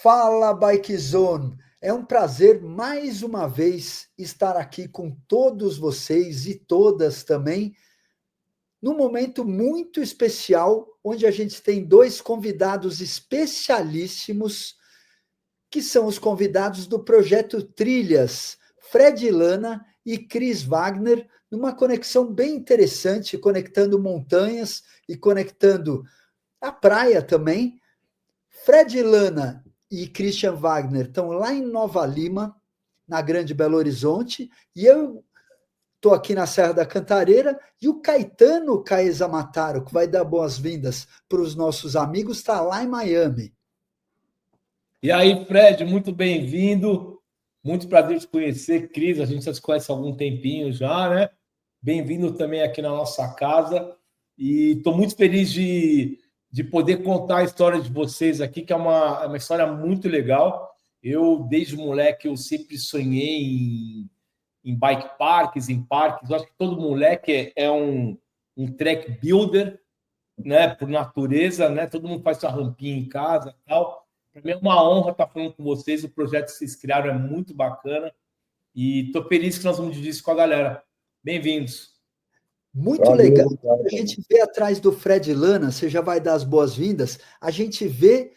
Fala, Bike Zone! É um prazer mais uma vez estar aqui com todos vocês e todas também, num momento muito especial, onde a gente tem dois convidados especialíssimos, que são os convidados do projeto Trilhas, Fred Lana e Chris Wagner, numa conexão bem interessante, conectando montanhas e conectando a praia também. Fred Lana e Christian Wagner estão lá em Nova Lima, na Grande Belo Horizonte, e eu estou aqui na Serra da Cantareira, e o Caetano Caesa Mataro, que vai dar boas-vindas para os nossos amigos, está lá em Miami. E aí, Fred, muito bem-vindo. Muito prazer te conhecer, Cris. A gente já se conhece há algum tempinho já, né? Bem-vindo também aqui na nossa casa. E estou muito feliz de poder contar a história de vocês aqui, que é uma história muito legal. Eu, desde moleque, eu sempre sonhei em bike parks, em parques. Eu acho que todo moleque é um track builder, né? Por natureza, né? Todo mundo faz sua rampinha em casa e tal. Para mim é uma honra estar falando com vocês. O projeto que vocês criaram é muito bacana e estou feliz que nós vamos dividir isso com a galera. Bem-vindos. Muito legal. A gente vê atrás do Fred Lana, você já vai dar as boas-vindas, a gente vê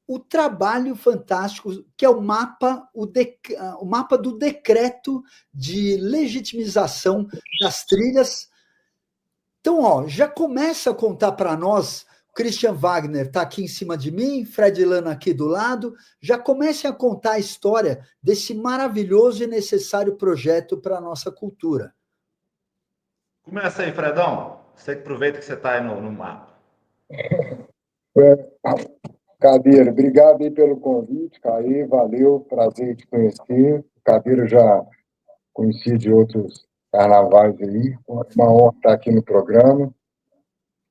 o trabalho fantástico que é o mapa, o mapa do decreto de legitimização das trilhas. Então, ó, já começa a contar para nós. Christian Wagner está aqui em cima de mim, Fred Lana aqui do lado. Já comecem a contar a história desse maravilhoso e necessário projeto para a nossa cultura. Começa aí, Fredão. Você que aproveita que você está aí no mapa. Cadeira, obrigado aí pelo convite, Caí, valeu, prazer te conhecer. Cadeira já conheci de outros carnavais aí, uma honra estar aqui no programa.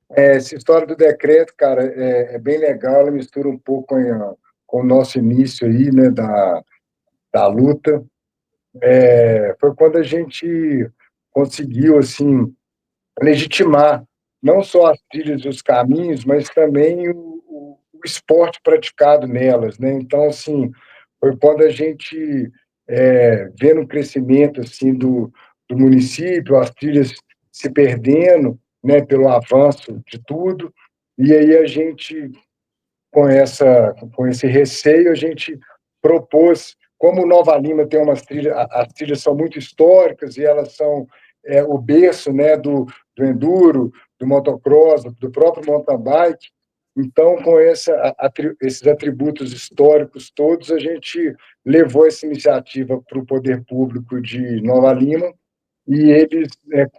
Essa história do decreto, cara, é bem legal, ela mistura um pouco com o nosso início aí, né, da luta. Foi quando a gente conseguiu, assim, legitimar não só as trilhas e os caminhos, mas também o esporte praticado nelas, né? Então, assim, foi quando a gente, vendo o crescimento assim do município, as trilhas se perdendo, né, pelo avanço de tudo, e aí a gente, com esse receio, a gente propôs, como Nova Lima tem umas trilhas, as trilhas são muito históricas e elas são o berço, né, do enduro, do motocross, do próprio mountain bike. Então, com esses atributos históricos todos, a gente levou essa iniciativa para o poder público de Nova Lima e eles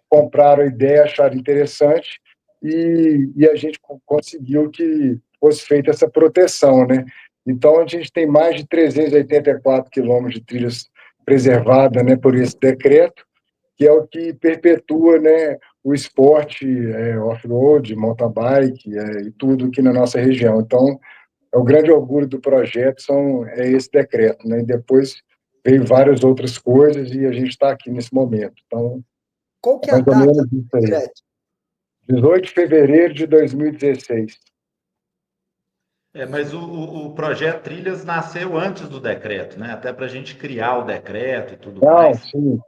compraram a ideia, acharam interessante e a gente conseguiu que fosse feita essa proteção, né? Então, a gente tem mais de 384 quilômetros de trilhas preservadas, né, por esse decreto, que é o que perpetua, né, o esporte off-road, mountain bike e tudo aqui na nossa região. Então, o grande orgulho do projeto é esse decreto, né? E depois veio várias outras coisas e a gente está aqui nesse momento. Então, qual que é a data do decreto? 18 de fevereiro de 2016. Mas o projeto Trilhas nasceu antes do decreto, né? Até para a gente criar o decreto e tudo mais. Sim.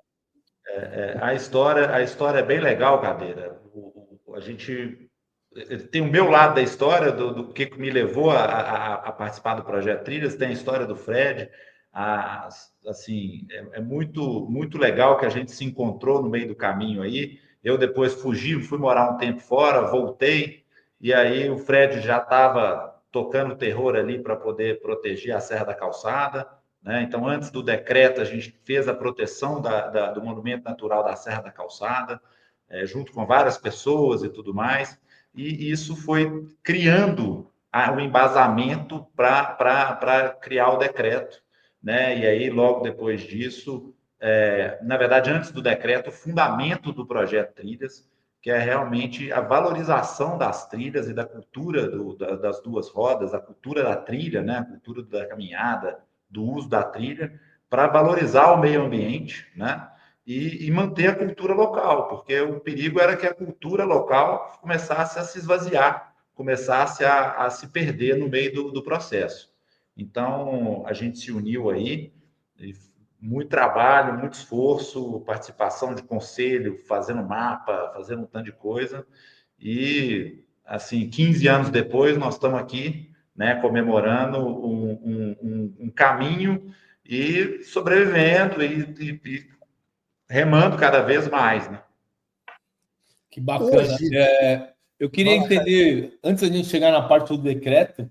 A história é bem legal, Cadeira. A gente tem o meu lado da história, do que me levou a participar do projeto Trilhas, tem a história do Fred. Assim, é muito, muito legal que a gente se encontrou no meio do caminho aí. Eu depois fui morar um tempo fora, voltei, e aí o Fred já estava tocando terror ali para poder proteger a Serra da Calçada, né? Então, antes do decreto, a gente fez a proteção do Monumento Natural da Serra da Calçada, junto com várias pessoas e tudo mais, e isso foi criando o embasamento para criar o decreto, né? E aí, logo depois disso, na verdade, antes do decreto, o fundamento do projeto Trilhas, que é realmente a valorização das trilhas e da cultura das duas rodas, a cultura da trilha, né? A cultura da caminhada, do uso da trilha, para valorizar o meio ambiente, né? E manter a cultura local, porque o perigo era que a cultura local começasse a se esvaziar, começasse a se perder no meio do processo. Então, a gente se uniu aí, muito trabalho, muito esforço, participação de conselho, fazendo mapa, fazendo um tanto de coisa. E, assim, 15 anos depois, nós estamos aqui, né, comemorando um caminho e sobrevivendo e remando cada vez mais, né? Que bacana. Hoje, Eu queria entender, antes da gente chegar na parte do decreto,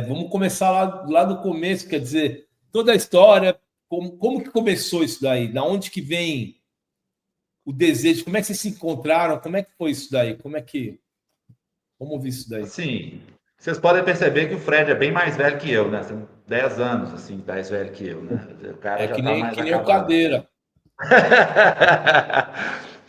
vamos começar lá do começo, quer dizer, toda a história, como que começou isso daí? Da onde que vem o desejo? Como é que vocês se encontraram? Como é que foi isso daí? Vamos ouvir isso daí. Assim, vocês podem perceber que o Fred é bem mais velho que eu, né? São 10 anos, assim, mais velho que eu, né? O cara É já que está nem, mais que nem o acabado. Cadeira.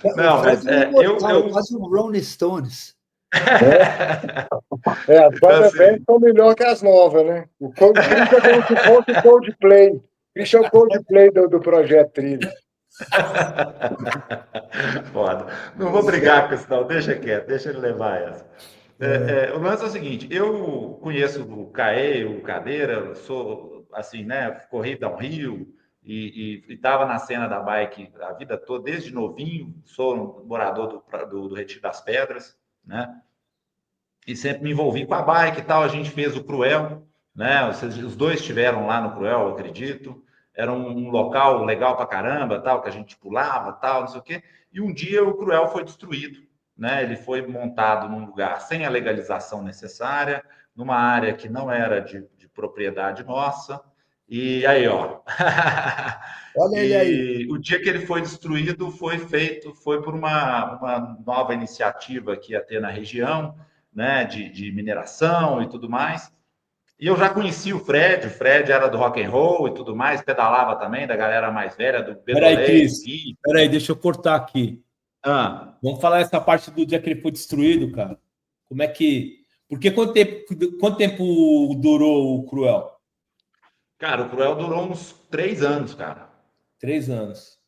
o Não, Fred mas é imortal, quase um Rolling Stones. As bandas assim, velhas são melhores que as novas, né? O Chris é como se fosse o Coldplay. Chris é o Coldplay do Projeto Trilha. foda. Não vou brigar com isso, não. Deixa quieto, deixa ele levar essa. O lance é o seguinte: eu conheço o Caê, o Cadeira, sou assim, né? Corri downhill e estava na cena da bike a vida toda, desde novinho. Sou morador do Retiro das Pedras, né? E sempre me envolvi com a bike e tal. A gente fez o Cruel, né? Os dois estiveram lá no Cruel, eu acredito. Era um local legal pra caramba, tal, que a gente pulava, tal, não sei o quê. E um dia o Cruel foi destruído, né? Ele foi montado num lugar sem a legalização necessária, numa área que não era de propriedade nossa. E aí, ó. Olha ele aí. E o dia que ele foi destruído foi por uma nova iniciativa que ia ter na região, né, de mineração e tudo mais. E eu já conheci o Fred era do rock and roll e tudo mais, pedalava também, da galera mais velha, do Peraí, Bedolei, do Cris. Gui. Peraí, deixa eu cortar aqui. Vamos falar essa parte do dia que ele foi destruído, cara. Como é que... Porque quanto tempo durou o Cruel? Cara, o Cruel durou uns 3 anos, cara. 3 anos.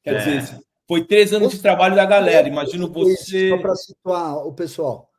Quer dizer, É. foi 3 anos de trabalho da galera. Imagino Isso, só você... para situar o pessoal.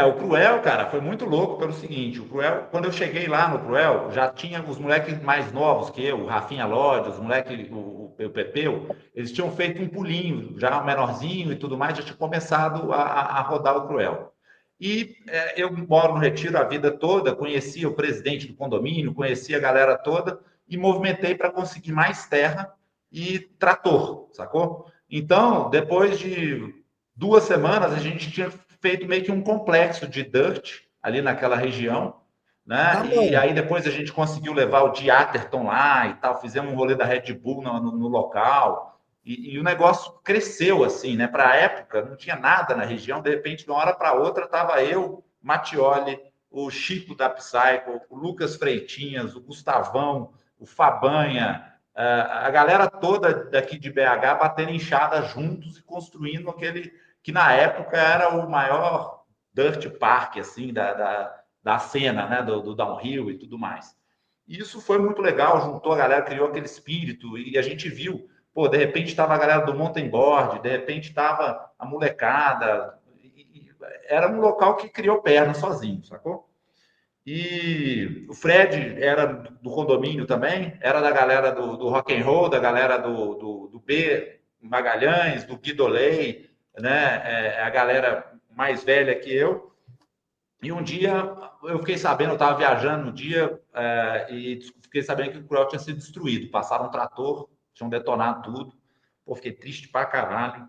O Cruel, cara, foi muito louco pelo seguinte, o Cruel, quando eu cheguei lá no Cruel, já tinha os moleques mais novos que eu, o Rafinha Lodge, os moleques, o Pepeu, eles tinham feito um pulinho, já menorzinho e tudo mais, já tinha começado a rodar o Cruel. E eu moro no Retiro a vida toda, conhecia o presidente do condomínio, conhecia a galera toda e movimentei para conseguir mais terra e trator, sacou? Então, depois de 2 semanas, a gente tinha feito meio que um complexo de dirt ali naquela região, Na né? E mão. aí depois a gente conseguiu levar o Diaterton lá e tal, fizemos um rolê da Red Bull no local, e o negócio cresceu assim, né? Para a época não tinha nada na região, de repente de uma hora para outra tava eu, Mattioli, o Chico da Psycho, o Lucas Freitinhas, o Gustavão, o Fabanha, a galera toda daqui de BH batendo enxada juntos e construindo aquele que na época era o maior dirt park assim da cena, né, do downhill e tudo mais. E isso foi muito legal, juntou a galera, criou aquele espírito e a gente viu, pô, de repente estava a galera do mountain board, de repente estava a molecada, era um local que criou perna sozinho, sacou? E o Fred era do condomínio também, era da galera do rock and roll, da galera do B Magalhães, do Guidolei, né? A galera mais velha que eu. E um dia eu fiquei sabendo, eu estava viajando no dia e fiquei sabendo que o Cruel tinha sido destruído. Passaram um trator, tinham detonado tudo. Pô, fiquei triste pra caralho.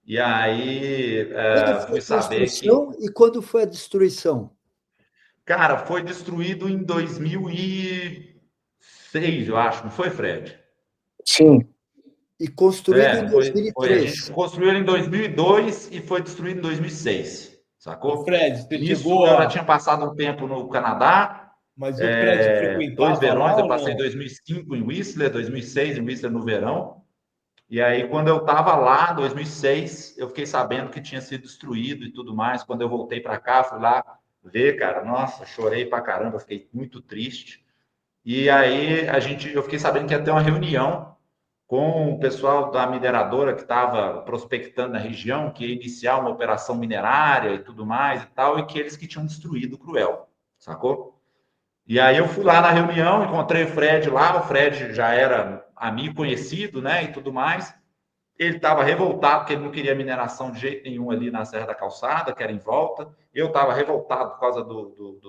E aí Quando foi fui a saber que construção e quando foi a destruição? cara, foi destruído em 2006, eu acho, não foi, Fred? Sim. E construído em A gente 2003. construiu ele em 2002 e foi destruído em 2006, Ô, sacou? Fred, você Nisso chegou eu já a... tinha passado um tempo no Canadá, Mas o Fred 2 frequentava lá verões, eu ou passei não? 2005 em Whistler, 2006 em Whistler no verão, e aí quando eu estava lá, 2006, eu fiquei sabendo que tinha sido destruído e tudo mais. Quando eu voltei para cá, fui lá ver, cara, nossa, chorei pra caramba, fiquei muito triste. E aí eu fiquei sabendo que ia ter uma reunião com o pessoal da mineradora que estava prospectando na região, que ia iniciar uma operação minerária e tudo mais e tal, e que eles que tinham destruído o Cruel, sacou? E aí eu fui lá na reunião, encontrei o Fred lá, o Fred já era amigo conhecido, né, e tudo mais. Ele estava revoltado, porque ele não queria mineração de jeito nenhum ali na Serra da Calçada, que era em volta. Eu estava revoltado por causa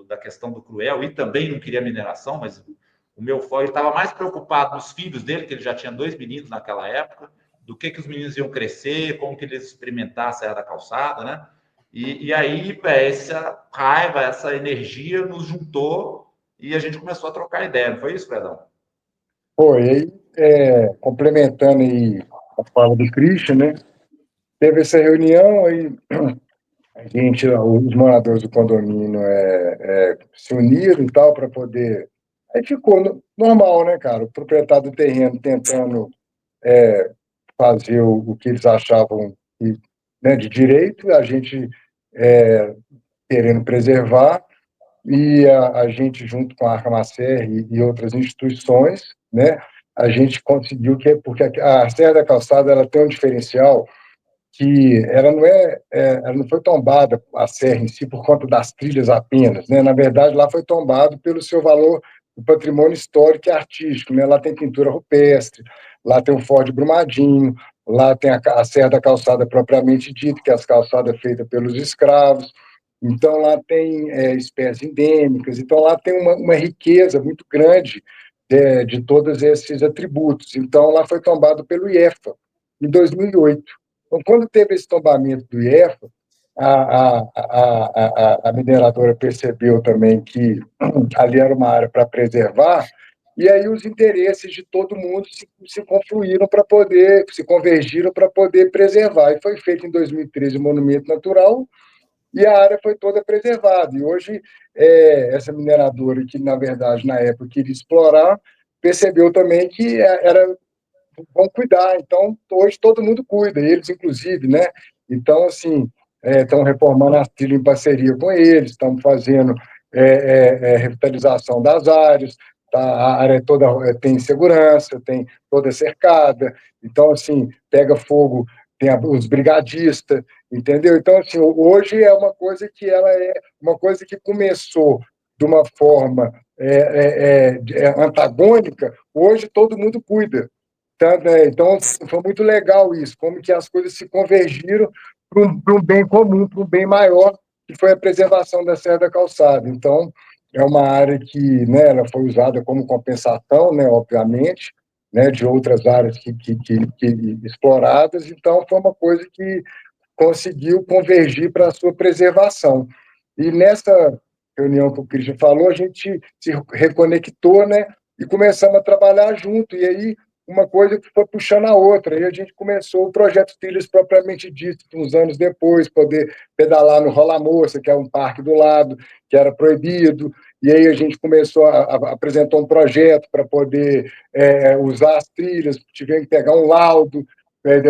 da questão do Cruel e também não queria mineração, mas o meu foco, ele estava mais preocupado nos filhos dele, que ele já tinha 2 meninos naquela época, do que os meninos iam crescer, como que eles iam experimentar a Serra da Calçada, né? E aí, essa raiva, essa energia nos juntou e a gente começou a trocar ideia, não foi isso, Fredão? Foi, aí, complementando aí a fala do Christian, né? Teve essa reunião, aí a gente, os moradores do condomínio se uniram e tal para poder. Aí ficou normal, né, cara? O proprietário do terreno tentando fazer o que eles achavam né, de direito, a gente querendo preservar, e a gente, junto com a Arcamacer e outras instituições, né, a gente conseguiu porque a Serra da Calçada ela tem um diferencial que ela não foi tombada a serra em si por conta das trilhas apenas, né? Na verdade, lá foi tombado pelo seu valor do patrimônio histórico e artístico, né? Lá tem pintura rupestre, lá tem o Forte Brumadinho, lá tem a Serra da Calçada propriamente dita, que é as calçadas feitas pelos escravos. Então, lá tem espécies endêmicas. Então, lá tem uma riqueza muito grande de todos esses atributos. Então, lá foi tombado pelo IEFA, em 2008. Então, quando teve esse tombamento do IEFA, a mineradora percebeu também que ali era uma área para preservar, e aí os interesses de todo mundo se confluíram para poder, se convergiram para poder preservar. E foi feito em 2013 o Monumento Natural, e a área foi toda preservada. E hoje, essa mineradora, que na verdade na época queria explorar, percebeu também que era vão cuidar. Então, hoje todo mundo cuida, eles inclusive, né? Então, assim, estão reformando a trilha em parceria com eles, estão fazendo revitalização das áreas, tá? A área toda tem segurança, tem toda cercada. Então, assim, pega fogo, tem os brigadistas, entendeu? Então, assim, hoje é uma coisa que ela é uma coisa que começou de uma forma antagônica, hoje todo mundo cuida. Então, foi muito legal isso, como que as coisas se convergiram para um bem comum, para um bem maior, que foi a preservação da Serra da Calçada. Então, é uma área que, né, ela foi usada como compensação, né, obviamente, né, de outras áreas que exploradas. Então, foi uma coisa que conseguiu convergir para a sua preservação. E nessa reunião que o Christian falou, a gente se reconectou, né, e começamos a trabalhar junto. E aí uma coisa que foi puxando a outra. Aí a gente começou o projeto Trilhas propriamente dito, uns anos depois, poder pedalar no Rola Moça, que é um parque do lado, que era proibido. E aí a gente começou a apresentar um projeto para poder usar as trilhas, tivemos que pegar um laudo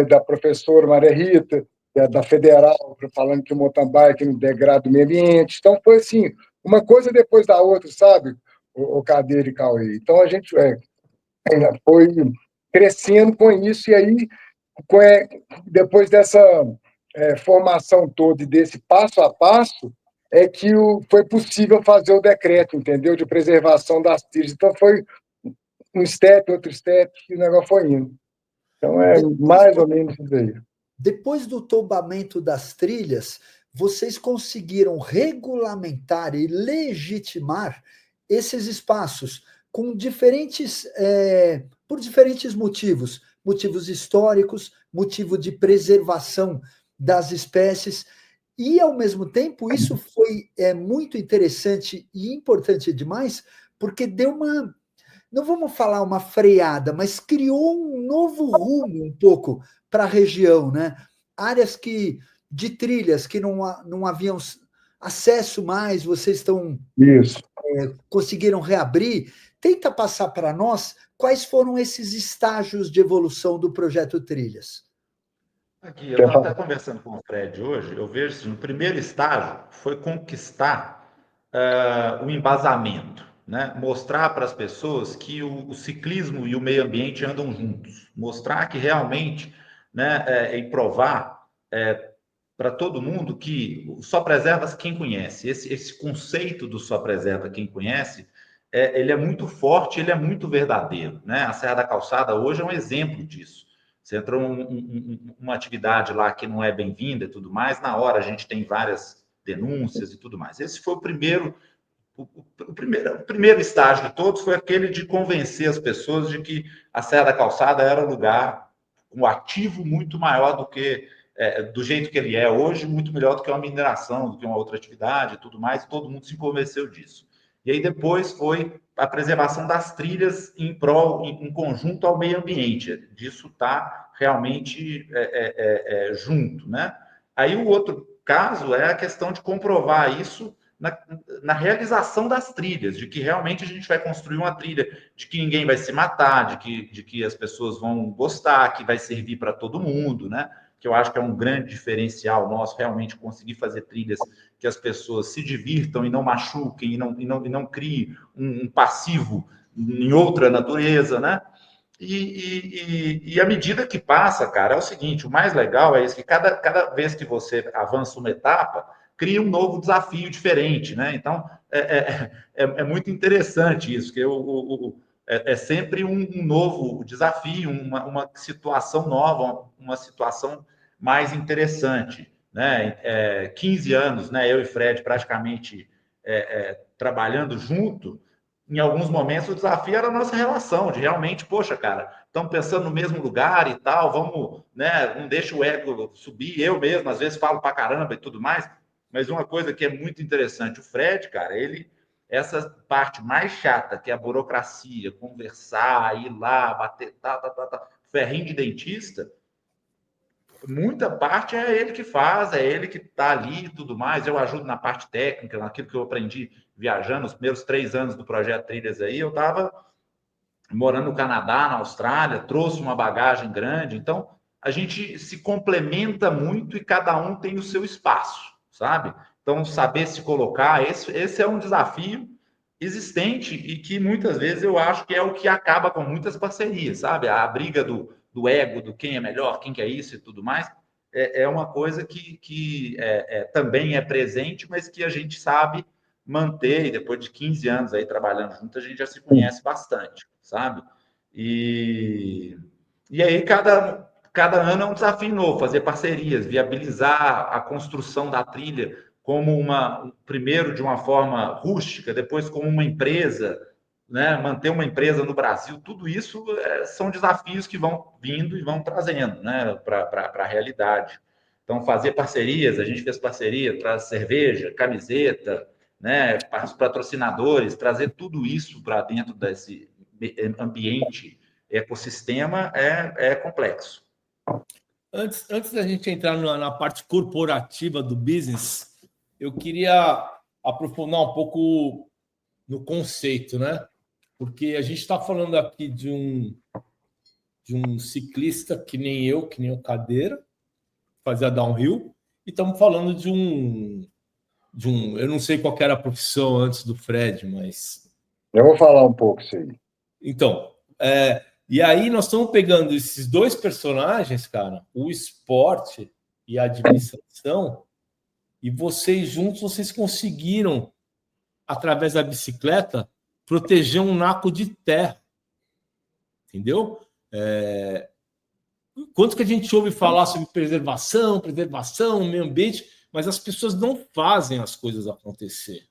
da professora Maria Rita, da Federal, falando que o mountain bike não degrada o meio ambiente. Então, foi assim, uma coisa depois da outra, sabe, o Cadeira e Cauê. Então, a gente foi crescendo com isso, e aí, depois dessa formação toda e desse passo a passo, é que foi possível fazer o decreto, entendeu, de preservação das trilhas. Então, foi um step, outro step, e o negócio foi indo. Então, mais ou menos isso aí. Depois do tombamento das trilhas, vocês conseguiram regulamentar e legitimar esses espaços com por diferentes motivos, motivos históricos, motivo de preservação das espécies, e ao mesmo tempo isso foi muito interessante e importante demais, porque deu uma, não vamos falar uma freada, mas criou um novo rumo um pouco para a região, né? Áreas de trilhas que não haviam acesso mais, vocês conseguiram reabrir. Tenta passar para nós quais foram esses estágios de evolução do projeto Trilhas. Aqui, eu estava até conversando com o Fred hoje, eu vejo assim, o primeiro estágio foi conquistar o embasamento, né? Mostrar para as pessoas que o ciclismo e o meio ambiente andam juntos, mostrar que realmente, né, e provar para todo mundo que só preserva quem conhece. Esse conceito do só preserva quem conhece ele é muito forte, ele é muito verdadeiro, né? A Serra da Calçada hoje é um exemplo disso. Você entra uma atividade lá que não é bem-vinda e tudo mais, na hora a gente tem várias denúncias e tudo mais. Esse foi o primeiro estágio de todos, foi aquele de convencer as pessoas de que a Serra da Calçada era um lugar, um ativo muito maior do que do jeito que ele é hoje, muito melhor do que uma mineração, do que uma outra atividade e tudo mais, e todo mundo se convenceu disso. E aí depois foi a preservação das trilhas em conjunto ao meio ambiente. Disso está realmente junto, né? Aí o outro caso é a questão de comprovar isso na realização das trilhas, de que realmente a gente vai construir uma trilha, de que ninguém vai se matar, de que as pessoas vão gostar, que vai servir para todo mundo, né? Que eu acho que é um grande diferencial nosso, realmente conseguir fazer trilhas que as pessoas se divirtam e não machuquem, e não criem um passivo em outra natureza, né? E à medida que passa, cara, é o seguinte, o mais legal é isso, que cada vez que você avança uma etapa, cria um novo desafio diferente, né? Então, é muito interessante isso, que é sempre um novo desafio, uma situação nova, uma situação mais interessante, né? 15 anos, né? Eu e Fred praticamente trabalhando junto. Em alguns momentos o desafio era a nossa relação, de realmente, poxa, cara, estamos pensando no mesmo lugar e tal, vamos, né? Não deixa o ego subir, eu mesmo, às vezes falo pra caramba e tudo mais, mas uma coisa que é muito interessante, o Fred, cara, essa parte mais chata, que é a burocracia, conversar, ir lá, bater, ferrinho de dentista, muita parte é ele que faz, é ele que está ali e tudo mais. Eu ajudo na parte técnica, naquilo que eu aprendi viajando. Os primeiros 3 anos do projeto Trilhas aí, eu estava morando no Canadá, na Austrália, trouxe uma bagagem grande. Então, a gente se complementa muito e cada um tem o seu espaço, sabe? Então, saber se colocar, esse é um desafio existente e que muitas vezes eu acho que é o que acaba com muitas parcerias, sabe? A briga do ego, do quem é melhor, quem que é isso e tudo mais, é uma coisa que também é presente, mas que a gente sabe manter, e depois de 15 anos aí trabalhando junto, a gente já se conhece bastante, sabe? E aí cada ano é um desafio novo, fazer parcerias, viabilizar a construção da trilha como primeiro de uma forma rústica, depois como uma empresa, né? Manter uma empresa no Brasil, tudo isso são desafios que vão vindo e vão trazendo, né? Para a realidade. Então, fazer parcerias, a gente fez parceria, traz cerveja, camiseta, né? Para os patrocinadores, trazer tudo isso para dentro desse ambiente, ecossistema, é complexo. Antes da gente entrar na parte corporativa do business, eu queria aprofundar um pouco no conceito, né? Porque a gente está falando aqui de um ciclista que nem eu, Cadeira, fazia downhill, e estamos falando de um. Eu não sei qual era a profissão antes do Fred, mas. Eu vou falar um pouco isso aí. Então, e aí nós estamos pegando esses dois personagens, cara, o esporte e a administração, e vocês juntos, vocês conseguiram, através da bicicleta, proteger um naco de terra. Entendeu? Quanto que a gente ouve falar sobre preservação, meio ambiente, mas as pessoas não fazem as coisas acontecer,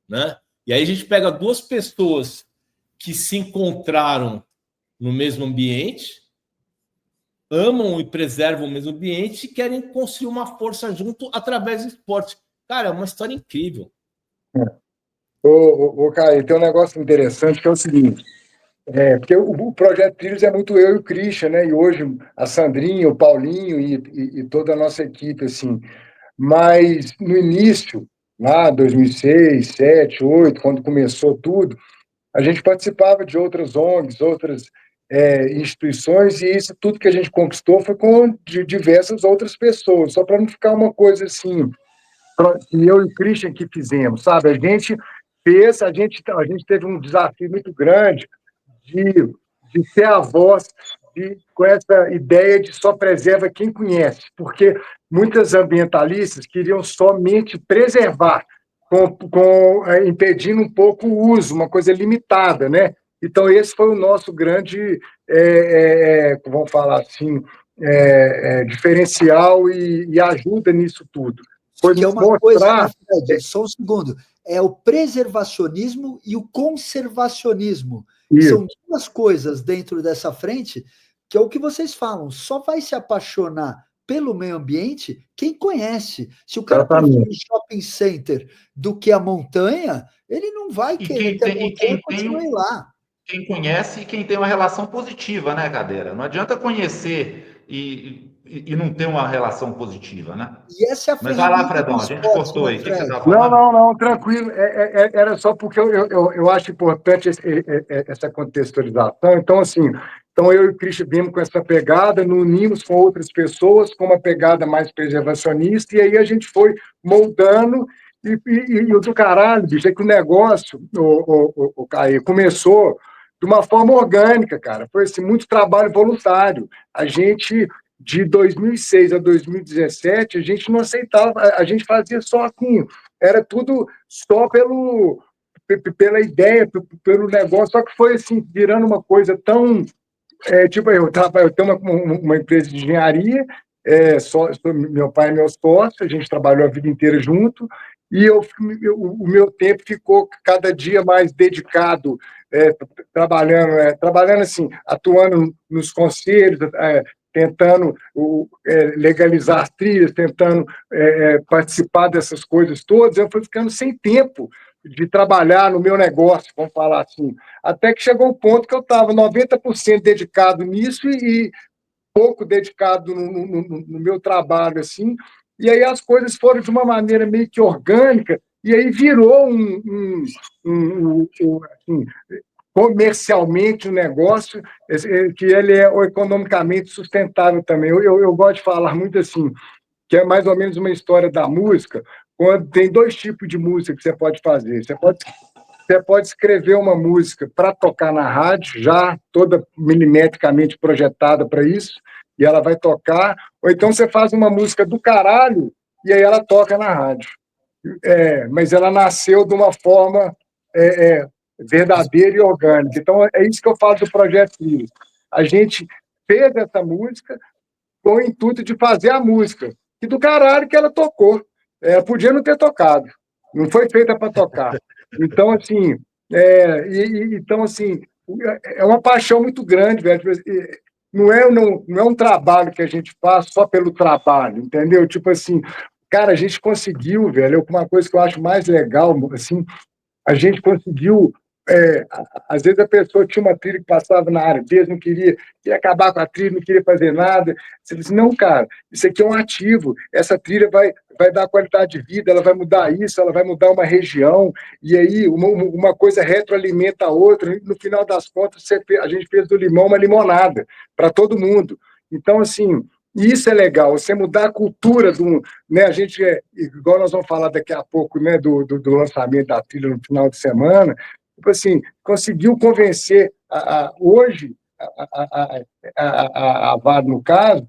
né? E aí a gente pega duas pessoas que se encontraram no mesmo ambiente, amam e preservam o mesmo ambiente e querem construir uma força junto através do esporte. Cara, é uma história incrível. Caio, tem um negócio interessante que é o seguinte, porque o Projeto Trilhos é muito eu e o Christian, né? E hoje a Sandrinha, o Paulinho e toda a nossa equipe, assim. Mas no início, lá 2006, 2007, 2008, quando começou tudo, a gente participava de outras ONGs, outras instituições, e isso tudo que a gente conquistou foi com diversas outras pessoas, só para não ficar uma coisa assim, que eu e o Christian que fizemos, sabe? A gente teve um desafio muito grande de ser a voz com essa ideia de só preserva quem conhece, porque muitas ambientalistas queriam somente preservar, impedindo um pouco o uso, uma coisa limitada, né? Então, esse foi o nosso grande, vamos falar assim, diferencial e ajuda nisso tudo. Foi Que é uma coisa, né, mostrar... Fred? Só um segundo. É o preservacionismo e o conservacionismo, que Isso, são duas coisas dentro dessa frente, que é o que vocês falam. Só vai se apaixonar pelo meio ambiente quem conhece. Se o cara prefere o exatamente. shopping center do que a montanha, ele não vai E querer quem que a tem, e montanha quem continue tem, lá. quem conhece e quem tem uma relação positiva, né, Cadeira? Não adianta conhecer e não ter uma relação positiva, né? E essa é a Mas vai lá, ferramenta do Fredão, a gente esporte, cortou né, aí. O que você Fred? estava Não, falando? não, não, tranquilo. Era só porque eu acho importante essa contextualização. Então, assim, então eu e o Christian vimos com essa pegada, nos unimos com outras pessoas com uma pegada mais preservacionista, e aí a gente foi moldando, e o do caralho, bicho, é que o negócio, o Caio, começou de uma forma orgânica, cara. Foi assim, muito trabalho voluntário. A gente de 2006 a 2017, a gente não aceitava, a gente fazia só assim, era tudo só pela ideia, pelo negócio, só que foi assim, virando uma coisa tão... tipo, eu tenho uma empresa de engenharia, meu pai é meu sócio, a gente trabalhou a vida inteira junto, e o meu tempo ficou cada dia mais dedicado, trabalhando assim, atuando nos conselhos, tentando legalizar as trilhas, tentando participar dessas coisas todas. Eu fui ficando sem tempo de trabalhar no meu negócio, vamos falar assim. Até que chegou um ponto que eu estava 90% dedicado nisso e pouco dedicado no meu trabalho, assim, e aí as coisas foram de uma maneira meio que orgânica, e aí virou assim, comercialmente um negócio que ele é economicamente sustentável também. Eu gosto de falar muito assim, que é mais ou menos uma história da música, quando tem dois tipos de música que você pode fazer. Você pode escrever uma música para tocar na rádio, já toda milimetricamente projetada para isso, e ela vai tocar, ou então você faz uma música do caralho e aí ela toca na rádio. Mas ela nasceu de uma forma verdadeira e orgânica. Então, é isso que eu falo do Projeto Trilhos. A gente fez essa música com o intuito de fazer a música, e do caralho que ela tocou. Podia não ter tocado, não foi feita para tocar. Então, assim, então, assim, é uma paixão muito grande, velho. Não é um trabalho que a gente faz só pelo trabalho, entendeu? Tipo assim, cara, a gente conseguiu, velho, uma coisa que eu acho mais legal, assim, a gente conseguiu. Às vezes a pessoa tinha uma trilha que passava na área deles, não queria acabar com a trilha, não queria fazer nada. Você disse, não, cara, isso aqui é um ativo, essa trilha vai dar qualidade de vida, ela vai mudar isso, ela vai mudar uma região, e aí uma coisa retroalimenta a outra, no final das contas a gente fez do limão uma limonada para todo mundo. Então, assim, isso é legal, você mudar a cultura do, né? A gente, igual nós vamos falar daqui a pouco, né, do lançamento da trilha no final de semana, tipo assim, conseguiu convencer hoje a VAD, no caso,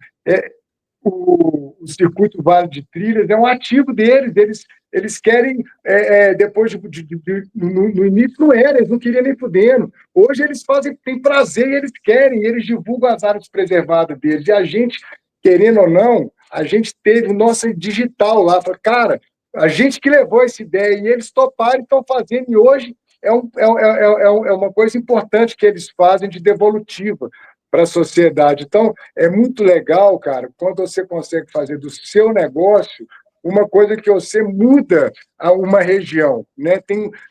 o Circuito Vale de Trilhas é um ativo deles, eles querem, depois no início não era, eles não queriam nem fudendo, hoje eles têm prazer e eles querem, eles divulgam as áreas preservadas deles, e a gente, querendo ou não, a gente teve o nosso digital lá, cara, a gente que levou essa ideia, e eles toparam e estão fazendo, e hoje é uma coisa importante que eles fazem de devolutiva para a sociedade. Então, é muito legal, cara, quando você consegue fazer do seu negócio uma coisa que você muda a uma região, né?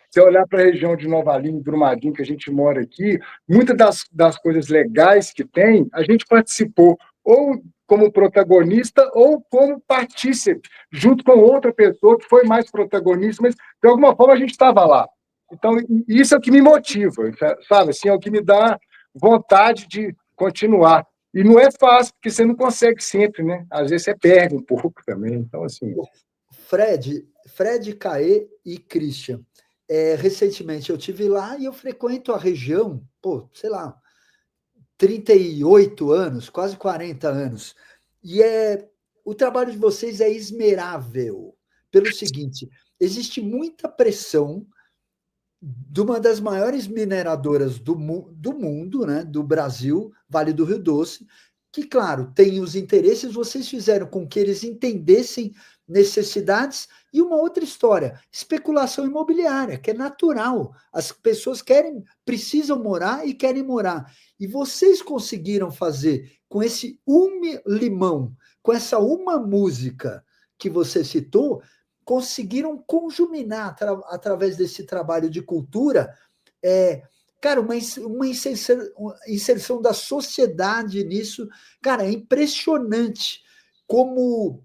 Se olhar para a região de Nova Lima, Brumadinho, que a gente mora aqui, muitas das coisas legais que tem, a gente participou, ou como protagonista, ou como partícipe, junto com outra pessoa que foi mais protagonista, mas de alguma forma a gente estava lá. Então, isso é o que me motiva, sabe? Assim, é o que me dá vontade de continuar. E não é fácil, porque você não consegue sempre, né? Às vezes você perde um pouco também. Então, assim. Fred, Caê e Christian. Recentemente eu tive lá e eu frequento a região, sei lá, 38 anos, quase 40 anos. E o trabalho de vocês é esmerável. Pelo seguinte, existe muita pressão de uma das maiores mineradoras do mundo, né, do Brasil, Vale do Rio Doce, que, claro, tem os interesses, vocês fizeram com que eles entendessem necessidades, e uma outra história, especulação imobiliária, que é natural, as pessoas precisam morar e querem morar, e vocês conseguiram fazer com esse limão, com essa uma música que você citou, conseguiram conjuminar através desse trabalho de cultura, cara, uma inserção da sociedade nisso, cara, é impressionante como,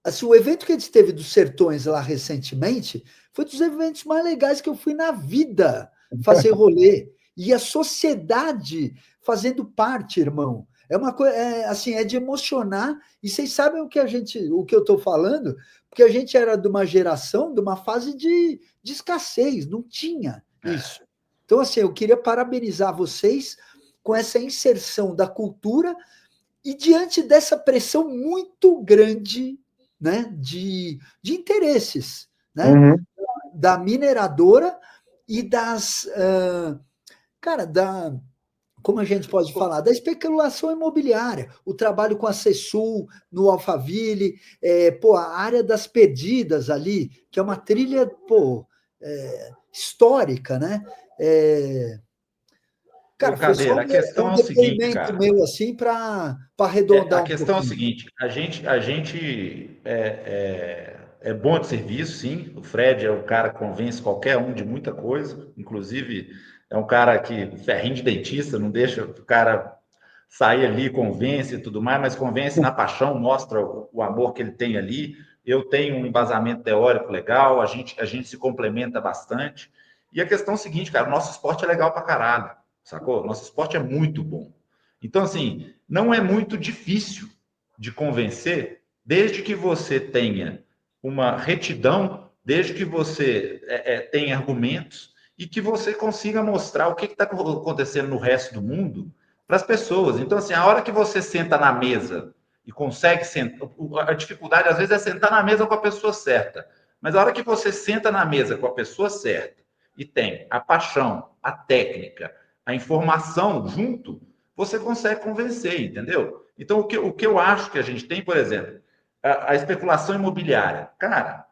assim, o evento que a gente teve dos Sertões lá recentemente foi dos eventos mais legais que eu fui na vida fazer rolê, e a sociedade fazendo parte, irmão, é uma coisa, assim, é de emocionar, e vocês sabem o que eu estou falando, porque a gente era de uma geração, de uma fase de escassez, não tinha isso. Então, assim, eu queria parabenizar vocês com essa inserção da cultura e diante dessa pressão muito grande, né, de interesses, né, da mineradora e como a gente pode falar, da especulação imobiliária, o trabalho com a Cesul, no Alphaville, a área das Perdidas ali, que é uma trilha, histórica, né? Cara, foi só Cadeira, a questão um é o seguinte, depoimento cara. meu, assim, para arredondar A um questão é o pouquinho. seguinte: a gente é bom de serviço, sim. O Fred é o cara que convence qualquer um de muita coisa, inclusive é um cara que ferrinho de dentista, não deixa o cara sair ali, convence e tudo mais, mas convence na paixão, mostra o amor que ele tem ali. Eu tenho um embasamento teórico legal, a gente se complementa bastante. E a questão é o seguinte, cara: o nosso esporte é legal pra caralho, sacou? Nosso esporte é muito bom. Então, assim, não é muito difícil de convencer, desde que você tenha uma retidão, desde que você tenha argumentos e que você consiga mostrar o que está acontecendo no resto do mundo para as pessoas. Então, assim, a hora que você senta na mesa e consegue sentar, a dificuldade às vezes é sentar na mesa com a pessoa certa, mas a hora que você senta na mesa com a pessoa certa e tem a paixão, a técnica, a informação junto, você consegue convencer, entendeu? Então, o que eu acho que a gente tem, por exemplo, a especulação imobiliária. Cara,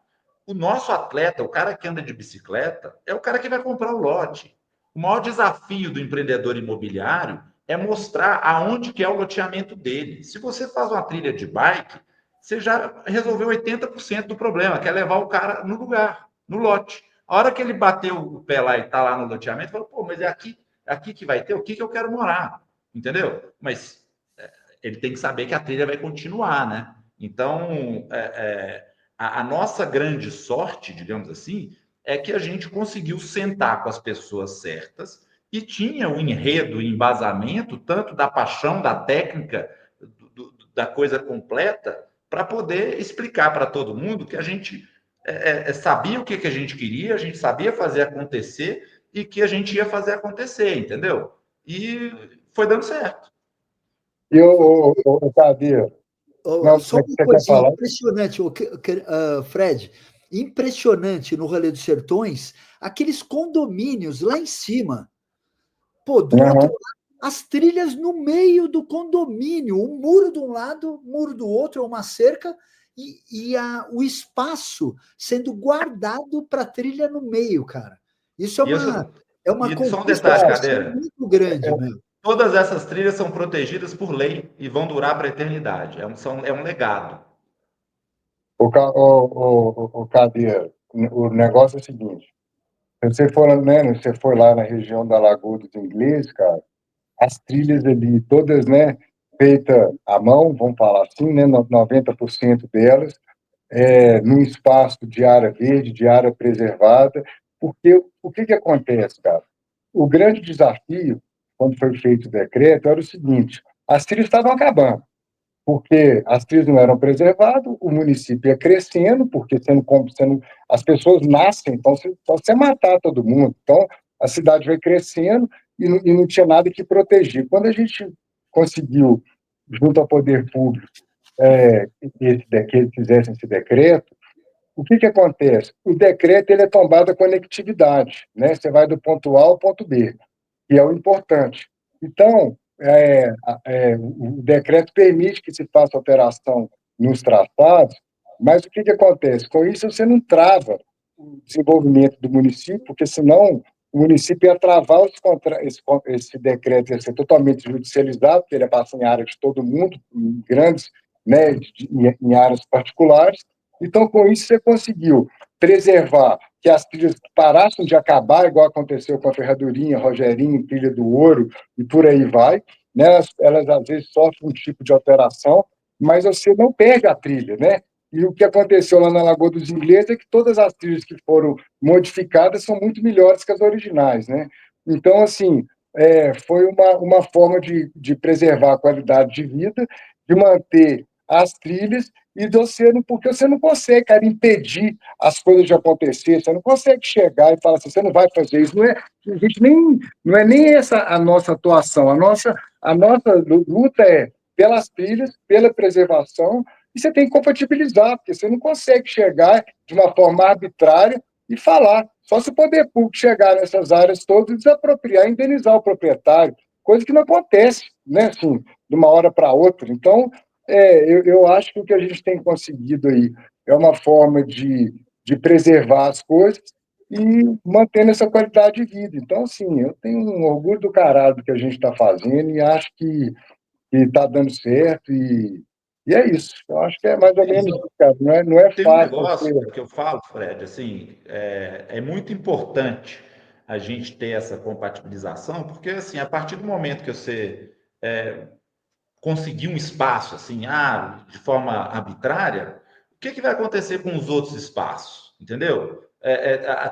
o nosso atleta, o cara que anda de bicicleta, é o cara que vai comprar o lote. O maior desafio do empreendedor imobiliário é mostrar aonde que é o loteamento dele. Se você faz uma trilha de bike, você já resolveu 80% do problema, que é levar o cara no lugar, no lote. A hora que ele bateu o pé lá e está lá no loteamento, fala, pô, mas é aqui que vai ter, o que eu quero morar, entendeu? Mas ele tem que saber que a trilha vai continuar, né? Então, a nossa grande sorte, digamos assim, é que a gente conseguiu sentar com as pessoas certas e tinha o enredo, o embasamento, tanto da paixão, da técnica, da coisa completa, para poder explicar para todo mundo que a gente sabia o que a gente queria, a gente sabia fazer acontecer e que a gente ia fazer acontecer, entendeu? E foi dando certo. E o Cadeiro, não, Só uma você quer coisinha falar? impressionante, Fred, impressionante no Rolê dos Sertões, aqueles condomínios lá em cima. Pô, do outro lado, as trilhas no meio do condomínio, um muro de um lado, muro do outro, uma cerca, e o espaço sendo guardado para a trilha no meio, cara. Isso é uma E só um conquista detalhe, social Cadeira. muito grande, meu. Todas essas trilhas são protegidas por lei e vão durar para a eternidade. É um legado. O Cadeiro, o negócio é o seguinte: se você for, né, você for lá na região da Lagoa dos Ingleses, cara, as trilhas ali, todas, né, feitas à mão, vamos falar assim, né, 90% delas, num espaço de área verde, de área preservada, porque o que acontece, cara? O grande desafio, quando foi feito o decreto, era o seguinte: as trilhas estavam acabando, porque as trilhas não eram preservadas, o município ia crescendo, porque as pessoas nascem, então você matar todo mundo, então a cidade vai crescendo e não tinha nada que proteger. Quando a gente conseguiu, junto ao poder público, que eles fizessem esse decreto, o que acontece? O decreto ele é tombado a conectividade, né? Você vai do ponto A ao ponto B, que é o importante. Então, o decreto permite que se faça alteração nos traçados, mas o que acontece? Com isso, você não trava o desenvolvimento do município, porque senão o município ia travar esse decreto, ia ser totalmente judicializado, porque ele ia passar em área de todo mundo, em grandes, né, em áreas particulares. Então, com isso, você conseguiu preservar que as trilhas parassem de acabar, igual aconteceu com a Ferradurinha, Rogerinho, Trilha do Ouro, e por aí vai. Né? Elas às vezes sofrem um tipo de alteração, mas você não perde a trilha, né? E o que aconteceu lá na Lagoa dos Ingleses é que todas as trilhas que foram modificadas são muito melhores que as originais, né? Então, assim, foi uma forma de preservar a qualidade de vida, de manter as trilhas, e porque você não consegue, cara, impedir as coisas de acontecer, você não consegue chegar e falar assim, você não vai fazer isso, a gente não é nem essa a nossa atuação, a nossa luta é pelas trilhas, pela preservação, e você tem que compatibilizar, porque você não consegue chegar de uma forma arbitrária e falar. Só se o poder público chegar nessas áreas todas e desapropriar, indenizar o proprietário, coisa que não acontece, né, assim, de uma hora para outra. Então, eu acho que o que a gente tem conseguido aí é uma forma de preservar as coisas e mantendo essa qualidade de vida. Então, assim, eu tenho um orgulho do caralho do que a gente está fazendo e acho que está dando certo e é isso. Eu acho que é mais ou menos isso, cara. Não é Tem um fácil. negócio que eu falo, Fred, assim, é muito importante a gente ter essa compatibilização, porque, assim, a partir do momento que você conseguir um espaço, assim, de forma arbitrária, o que vai acontecer com os outros espaços? Entendeu?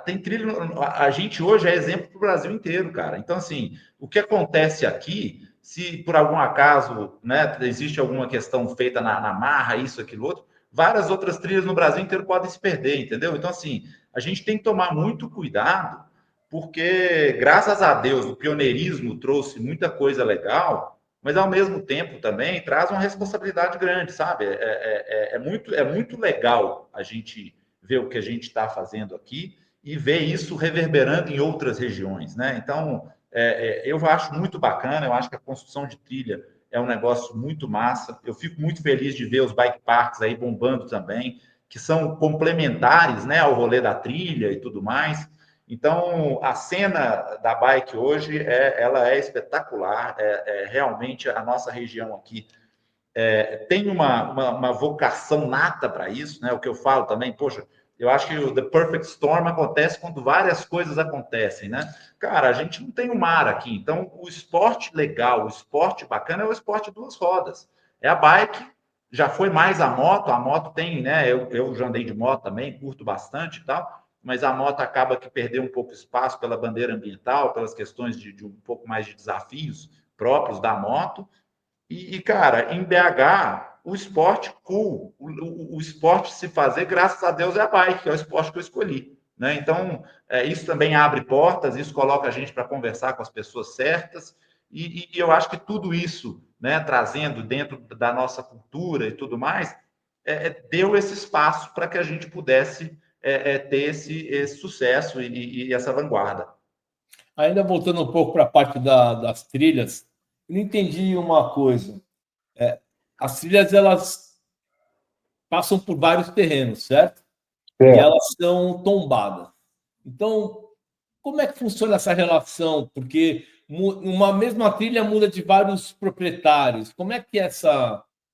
Tem trilha. A gente hoje é exemplo para o Brasil inteiro, cara. Então, assim, o que acontece aqui, se por algum acaso, né, existe alguma questão feita na marra, isso, aquilo, outro, várias outras trilhas no Brasil inteiro podem se perder, entendeu? Então, assim, a gente tem que tomar muito cuidado, porque, graças a Deus, o pioneirismo trouxe muita coisa legal, mas ao mesmo tempo também traz uma responsabilidade grande, sabe? É muito legal a gente ver o que a gente está fazendo aqui e ver isso reverberando em outras regiões, né? Então, eu acho muito bacana, eu acho que a construção de trilha é um negócio muito massa. Eu fico muito feliz de ver os bike parks aí bombando também, que são complementares, né, ao rolê da trilha e tudo mais. Então, a cena da bike hoje, ela é espetacular, realmente a nossa região aqui tem uma vocação nata para isso, né? O que eu falo também, poxa, eu acho que o The Perfect Storm acontece quando várias coisas acontecem, né? Cara, a gente não tem o mar aqui, então o esporte legal, o esporte bacana é o esporte duas rodas. É a bike, já foi mais a moto tem, né? Eu já andei de moto também, curto bastante e tal, mas a moto acaba que perdeu um pouco espaço pela bandeira ambiental, pelas questões de um pouco mais de desafios próprios da moto. Cara, em BH, o esporte cool, o esporte se fazer, graças a Deus, é a bike, que é o esporte que eu escolhi. Né? Então, isso também abre portas, isso coloca a gente para conversar com as pessoas certas, e eu acho que tudo isso, né, trazendo dentro da nossa cultura e tudo mais, deu esse espaço para que a gente pudesse ter esse sucesso e essa vanguarda. Ainda voltando um pouco para a parte das trilhas, eu não entendi uma coisa. As trilhas, elas passam por vários terrenos, certo? E elas são tombadas. Então, como é que funciona essa relação? Porque uma mesma trilha muda de vários proprietários. Como é que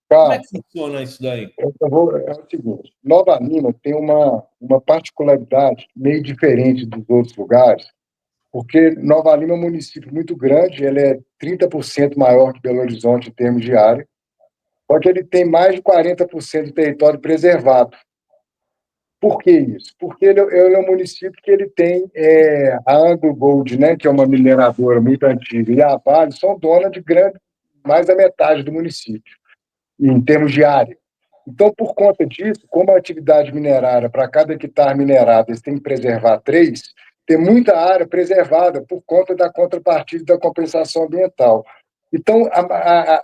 como é que funciona isso daí? É o seguinte, Nova Lima tem uma particularidade meio diferente dos outros lugares, porque Nova Lima é um município muito grande, ele é 30% maior que Belo Horizonte em termos de área, só que ele tem mais de 40% do território preservado. Por que isso? Porque ele é um município que ele tem a Anglo Gold, né, que é uma mineradora muito antiga, e a Vale são donas de mais da metade do município, em termos de área. Então, por conta disso, como a atividade minerária, para cada hectare minerado, eles têm que preservar 3, tem muita área preservada por conta da contrapartida da compensação ambiental. Então,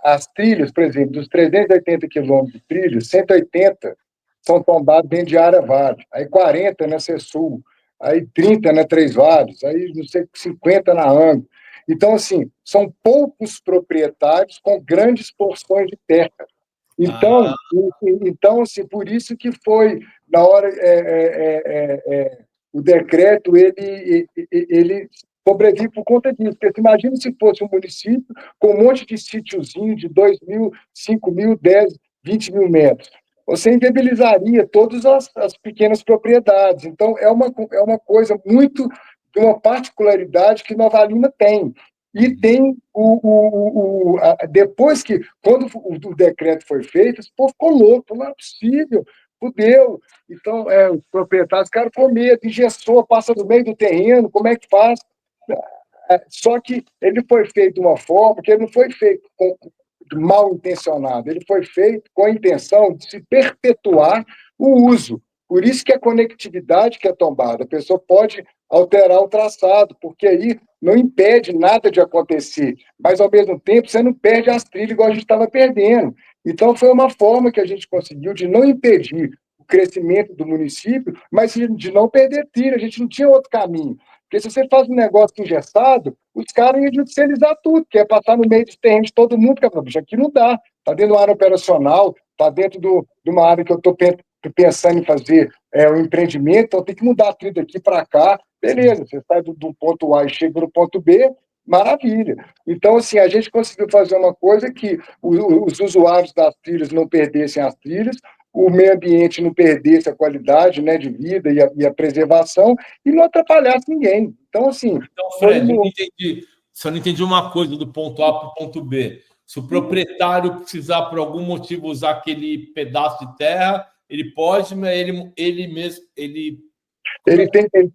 as trilhas, por exemplo, dos 380 quilômetros de trilhas, 180 são tombados dentro de área vale. Aí 40 na CESUL, aí 30 na Três Vales, aí não sei, 50 na ANGO. Então, assim, são poucos proprietários com grandes porções de terra. Então, assim, por isso que foi, na hora, o decreto, ele sobrevive por conta disso. Porque imagina se fosse um município com um monte de sítiozinho de 2.000, 5.000, 10, 20 mil metros. Você inviabilizaria todas as pequenas propriedades. Então, é uma coisa muito, de uma particularidade que Nova Lima tem. E tem depois que, quando o decreto foi feito, esse povo ficou louco, não é possível, fudeu. Então, os proprietários ficaram com medo, engessou, passa no meio do terreno, como é que faz? Só que ele foi feito de uma forma que ele não foi feito mal intencionado, ele foi feito com a intenção de se perpetuar o uso. Por isso que a conectividade que é tombada, a pessoa pode alterar o traçado, porque aí não impede nada de acontecer, mas, ao mesmo tempo, você não perde as trilhas igual a gente estava perdendo. Então, foi uma forma que a gente conseguiu de não impedir o crescimento do município, mas de não perder trilha, a gente não tinha outro caminho. Porque se você faz um negócio engessado, os caras iam judicializar tudo, que é passar no meio dos terrenos de todo mundo, que é, bicho, aqui não dá, está dentro de uma área operacional, está dentro de uma área que eu estou pensando em fazer um empreendimento, então tem que mudar a trilha daqui para cá, beleza, você sai do ponto A e chega no ponto B, maravilha. Então, assim, a gente conseguiu fazer uma coisa que os usuários das trilhas não perdessem as trilhas, o meio ambiente não perdesse a qualidade, né, de vida e a preservação, e não atrapalhasse ninguém. Então, assim... Então, Fred, só não entendi uma coisa do ponto A para o ponto B. Se o proprietário precisar, por algum motivo, usar aquele pedaço de terra, ele pode, mas ele mesmo... Ele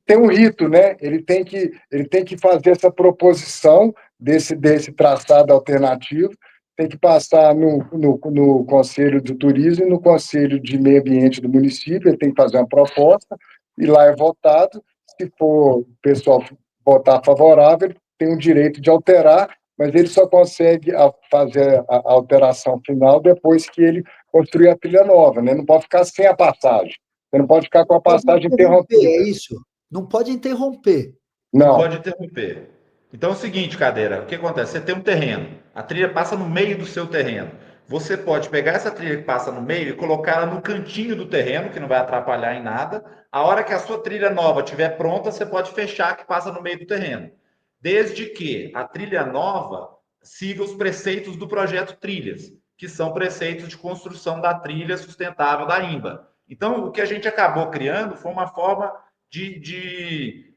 tem um rito, né? Ele tem que fazer essa proposição desse traçado alternativo, tem que passar no Conselho do Turismo e no Conselho de Meio Ambiente do município, ele tem que fazer uma proposta, e lá é votado. Se for o pessoal votar favorável, ele tem o direito de alterar, mas ele só consegue fazer a alteração final depois que ele construir a trilha nova, né? Não pode ficar sem a passagem. Você não pode ficar com a passagem interrompida. É isso. Não pode interromper. Não pode interromper. Então é o seguinte, Cadeira, o que acontece? Você tem um terreno, a trilha passa no meio do seu terreno. Você pode pegar essa trilha que passa no meio e colocar ela no cantinho do terreno, que não vai atrapalhar em nada. A hora que a sua trilha nova estiver pronta, você pode fechar a que passa no meio do terreno. Desde que a trilha nova siga os preceitos do projeto Trilhas, que são preceitos de construção da trilha sustentável da INBA. Então, o que a gente acabou criando foi uma forma de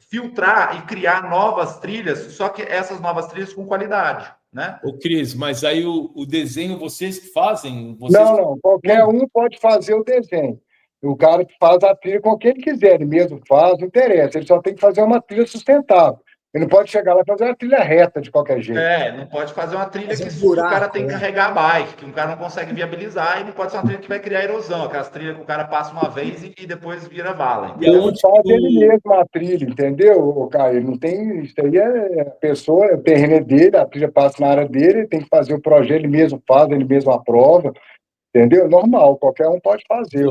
filtrar e criar novas trilhas, só que essas novas trilhas com qualidade, né? Ô, Cris, mas aí o desenho vocês que fazem? Não, qualquer um pode fazer o desenho. O cara que faz a trilha com quem ele quiser, ele mesmo faz, não interessa, ele só tem que fazer uma trilha sustentável. Ele não pode chegar lá e fazer uma trilha reta de qualquer jeito. Não pode fazer uma trilha que o cara tem que carregar a bike, que o cara não consegue viabilizar, e não pode ser uma trilha que vai criar erosão, aquelas trilhas que o cara passa uma vez e depois vira vala. E ele faz ele mesmo a trilha, entendeu, Caio? Não tem, isso aí a pessoa, o terreno é dele, a trilha passa na área dele, ele tem que fazer o projeto, ele mesmo faz, ele mesmo aprova, entendeu? Normal, qualquer um pode fazer.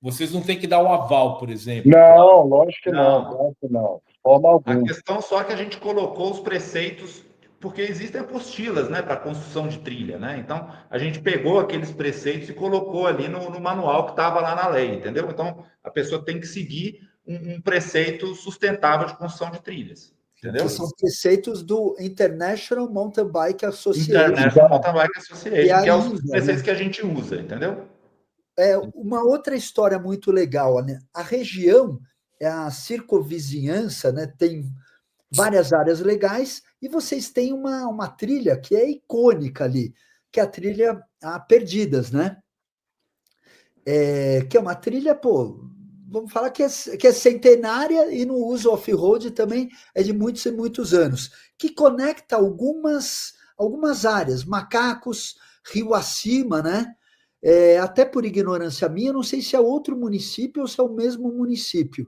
Vocês não têm que dar o aval, por exemplo? Não, lógico que não. De forma alguma. A questão só que a gente colocou os preceitos, porque existem apostilas, né, para construção de trilha, né? Então, a gente pegou aqueles preceitos e colocou ali no manual que estava lá na lei, entendeu? Então, a pessoa tem que seguir um preceito sustentável de construção de trilhas, entendeu? Que são preceitos do International Mountain Bike Association. International Mountain Bike Association, que é os preceitos que a gente usa, entendeu? Uma outra história muito legal, né? A região, a circunvizinhança, né? Tem várias áreas legais e vocês têm uma trilha que é icônica ali, que é a trilha Perdidas, né? Que é uma trilha, vamos falar que é centenária e no uso off-road também é de muitos e muitos anos, que conecta algumas áreas, Macacos, Rio Acima, né? Até por ignorância minha, não sei se é outro município ou se é o mesmo município.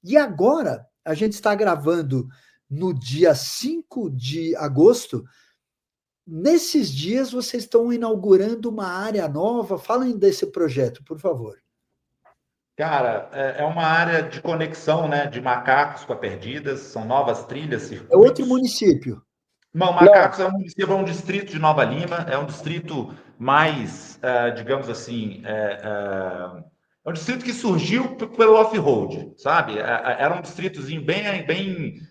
E agora, a gente está gravando no dia 5 de agosto, nesses dias vocês estão inaugurando uma área nova. Falem desse projeto, por favor. Cara, é uma área de conexão, né, de Macacos com a Perdidas, são novas trilhas, É outro circuitos. município. Não, Macacos é um município, é um distrito de Nova Lima, é um distrito mais, digamos assim, é um distrito que surgiu pelo off-road, sabe? Era um distritozinho bem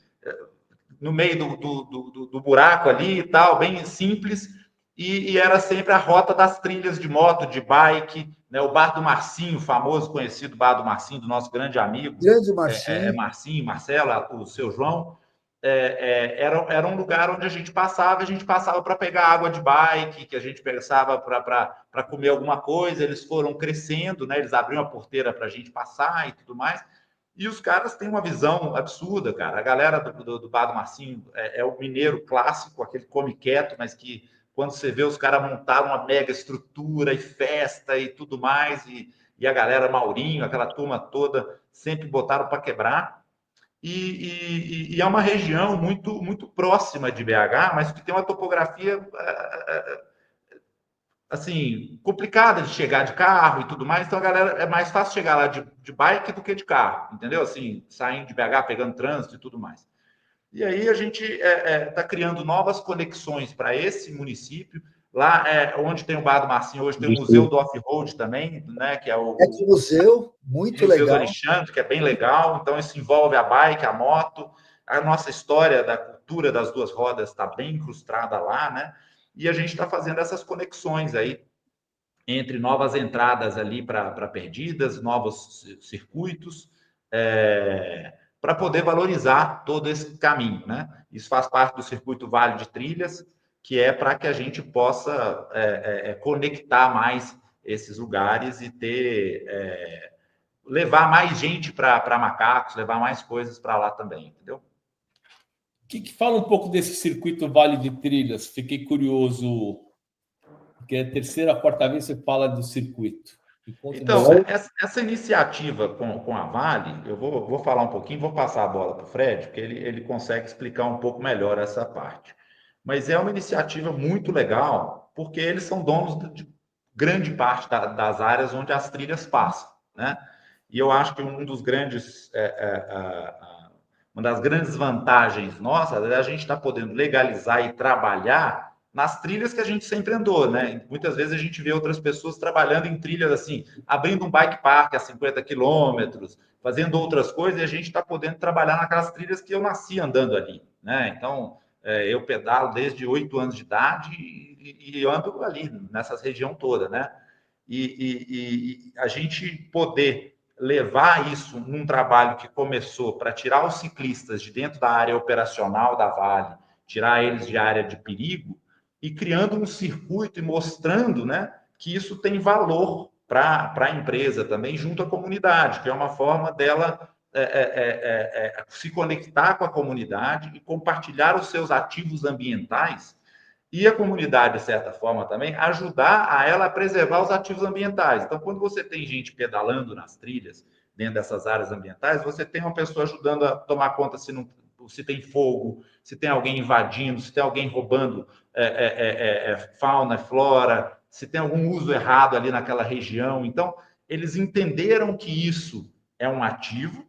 no meio do buraco ali e tal, bem simples, e era sempre a rota das trilhas de moto, de bike, né? O Bar do Marcinho, famoso, conhecido Bar do Marcinho, do nosso grande amigo, Grande Marcinho. Marcinho, Marcelo, o seu João, era um lugar onde a gente passava para pegar água de bike, que a gente passava para comer alguma coisa, eles foram crescendo, né? Eles abriam a porteira para a gente passar e tudo mais, e os caras têm uma visão absurda, cara. A galera do Bar do Marcinho é o mineiro clássico, aquele come quieto, mas que quando você vê os caras montaram uma mega estrutura e festa e tudo mais, e a galera Maurinho, aquela turma toda, sempre botaram para quebrar. E é uma região muito próxima de BH, mas que tem uma topografia assim, complicada de chegar de carro e tudo mais, então a galera é mais fácil chegar lá de bike do que de carro, entendeu? Assim, saindo de BH, pegando trânsito e tudo mais. E aí a gente está criando novas conexões para esse município. Lá onde tem o Bar do Marcinho, hoje tem o Museu do Off-Road também, né? Que é o museu, muito Museu legal. do Alexandre, que é bem legal. Então, isso envolve a bike, a moto. A nossa história da cultura das duas rodas está bem incrustada lá, né? E a gente está fazendo essas conexões aí entre novas entradas ali para Perdidas, novos circuitos, para poder valorizar todo esse caminho, né? Isso faz parte do circuito Vale de Trilhas, que é para que a gente possa conectar mais esses lugares e levar mais gente para Macacos, levar mais coisas para lá também, entendeu? Fala um pouco desse circuito Vale de Trilhas. Fiquei curioso, porque é a terceira, quarta vez que você fala do circuito. Então, essa iniciativa com a Vale, eu vou falar um pouquinho, vou passar a bola para o Fred, porque ele consegue explicar um pouco melhor essa parte. Mas é uma iniciativa muito legal, porque eles são donos de grande parte das áreas onde as trilhas passam, né? E eu acho que uma das grandes vantagens nossas é a gente estar podendo legalizar e trabalhar nas trilhas que a gente sempre andou, né? Muitas vezes a gente vê outras pessoas trabalhando em trilhas assim, abrindo um bike park a 50 quilômetros, fazendo outras coisas, e a gente está podendo trabalhar naquelas trilhas que eu nasci andando ali, né? Então, eu pedalo desde 8 anos de idade e ando ali, nessas região toda, né? E a gente poder levar isso num trabalho que começou para tirar os ciclistas de dentro da área operacional da Vale, tirar eles de área de perigo, e criando um circuito e mostrando, né, que isso tem valor para a empresa também, junto à comunidade, que é uma forma dela se conectar com a comunidade e compartilhar os seus ativos ambientais, e a comunidade, de certa forma, também ajudar a ela a preservar os ativos ambientais. Então, quando você tem gente pedalando nas trilhas, dentro dessas áreas ambientais, você tem uma pessoa ajudando a tomar conta se tem fogo, se tem alguém invadindo, se tem alguém roubando fauna e flora, se tem algum uso errado ali naquela região. Então, eles entenderam que isso é um ativo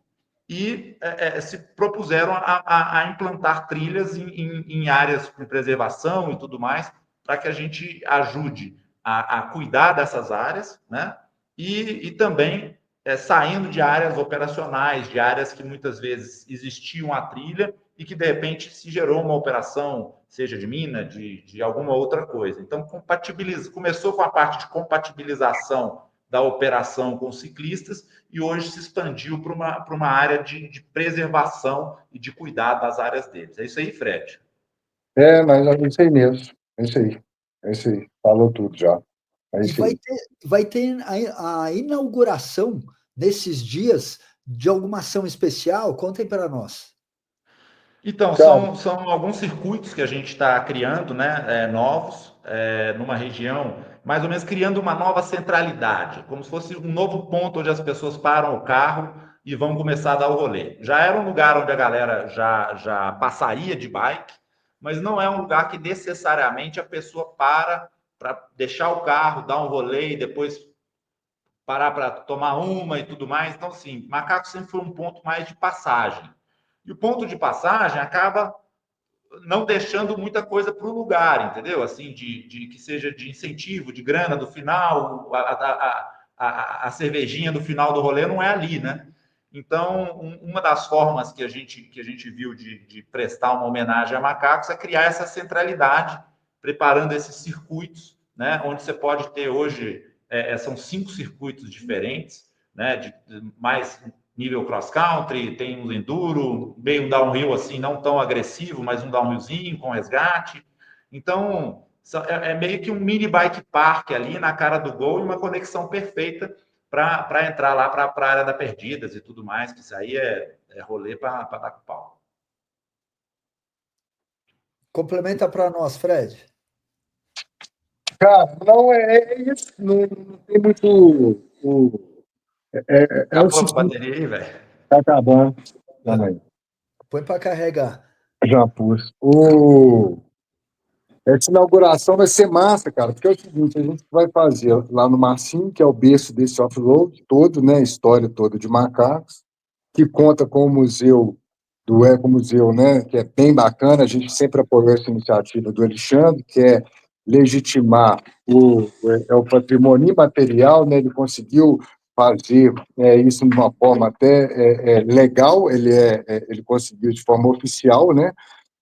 e se propuseram a implantar trilhas em áreas de preservação e tudo mais, para que a gente ajude a cuidar dessas áreas, né? E também saindo de áreas operacionais, de áreas que muitas vezes existiam a trilha e que, de repente, se gerou uma operação, seja de mina, de alguma outra coisa. Então, começou com a parte de compatibilização da operação com ciclistas e hoje se expandiu para uma área de preservação e de cuidado das áreas deles. É isso aí, Fred? Mas é isso aí mesmo. É isso aí. É isso aí. Falou tudo já. É isso aí. Vai ter a inauguração nesses dias de alguma ação especial? Contem para nós. Então, são alguns circuitos que a gente está criando, né, novos, numa região, mais ou menos criando uma nova centralidade, como se fosse um novo ponto onde as pessoas param o carro e vão começar a dar o rolê. Já era um lugar onde a galera já passaria de bike, mas não é um lugar que necessariamente a pessoa para deixar o carro, dar um rolê e depois parar para tomar uma e tudo mais. Então, sim, Macaco sempre foi um ponto mais de passagem. E o ponto de passagem acaba não deixando muita coisa para o lugar, entendeu? Assim, de que seja de incentivo, de grana do final, a cervejinha do final do rolê não é ali, né? Então, uma das formas que a gente viu de prestar uma homenagem a macacos é criar essa centralidade, preparando esses circuitos, né? Onde você pode ter hoje, são 5 circuitos diferentes, né? De mais nível cross country, tem um enduro, meio um downhill assim, não tão agressivo, mas um downhillzinho com resgate. Então, é meio que um mini bike park ali na cara do gol e uma conexão perfeita para entrar lá para a área da Perdidas e tudo mais, que isso aí é rolê para dar com pau. Complementa para nós, Fred. Cara, não é isso. Não tem muito. É o Acabou a seguinte, bateria aí, velho? tá acabando. Calma aí. Põe para carregar. Já pus. Essa inauguração vai ser massa, cara, porque é o seguinte, a gente vai fazer lá no Marcinho, que é o berço desse off-road todo, né, a história toda de macacos, que conta com o museu do Ecomuseu, né, que é bem bacana, a gente sempre apoiou essa iniciativa do Alexandre, que é legitimar o patrimônio imaterial, né, ele conseguiu fazer isso de uma forma até legal, ele conseguiu de forma oficial, né,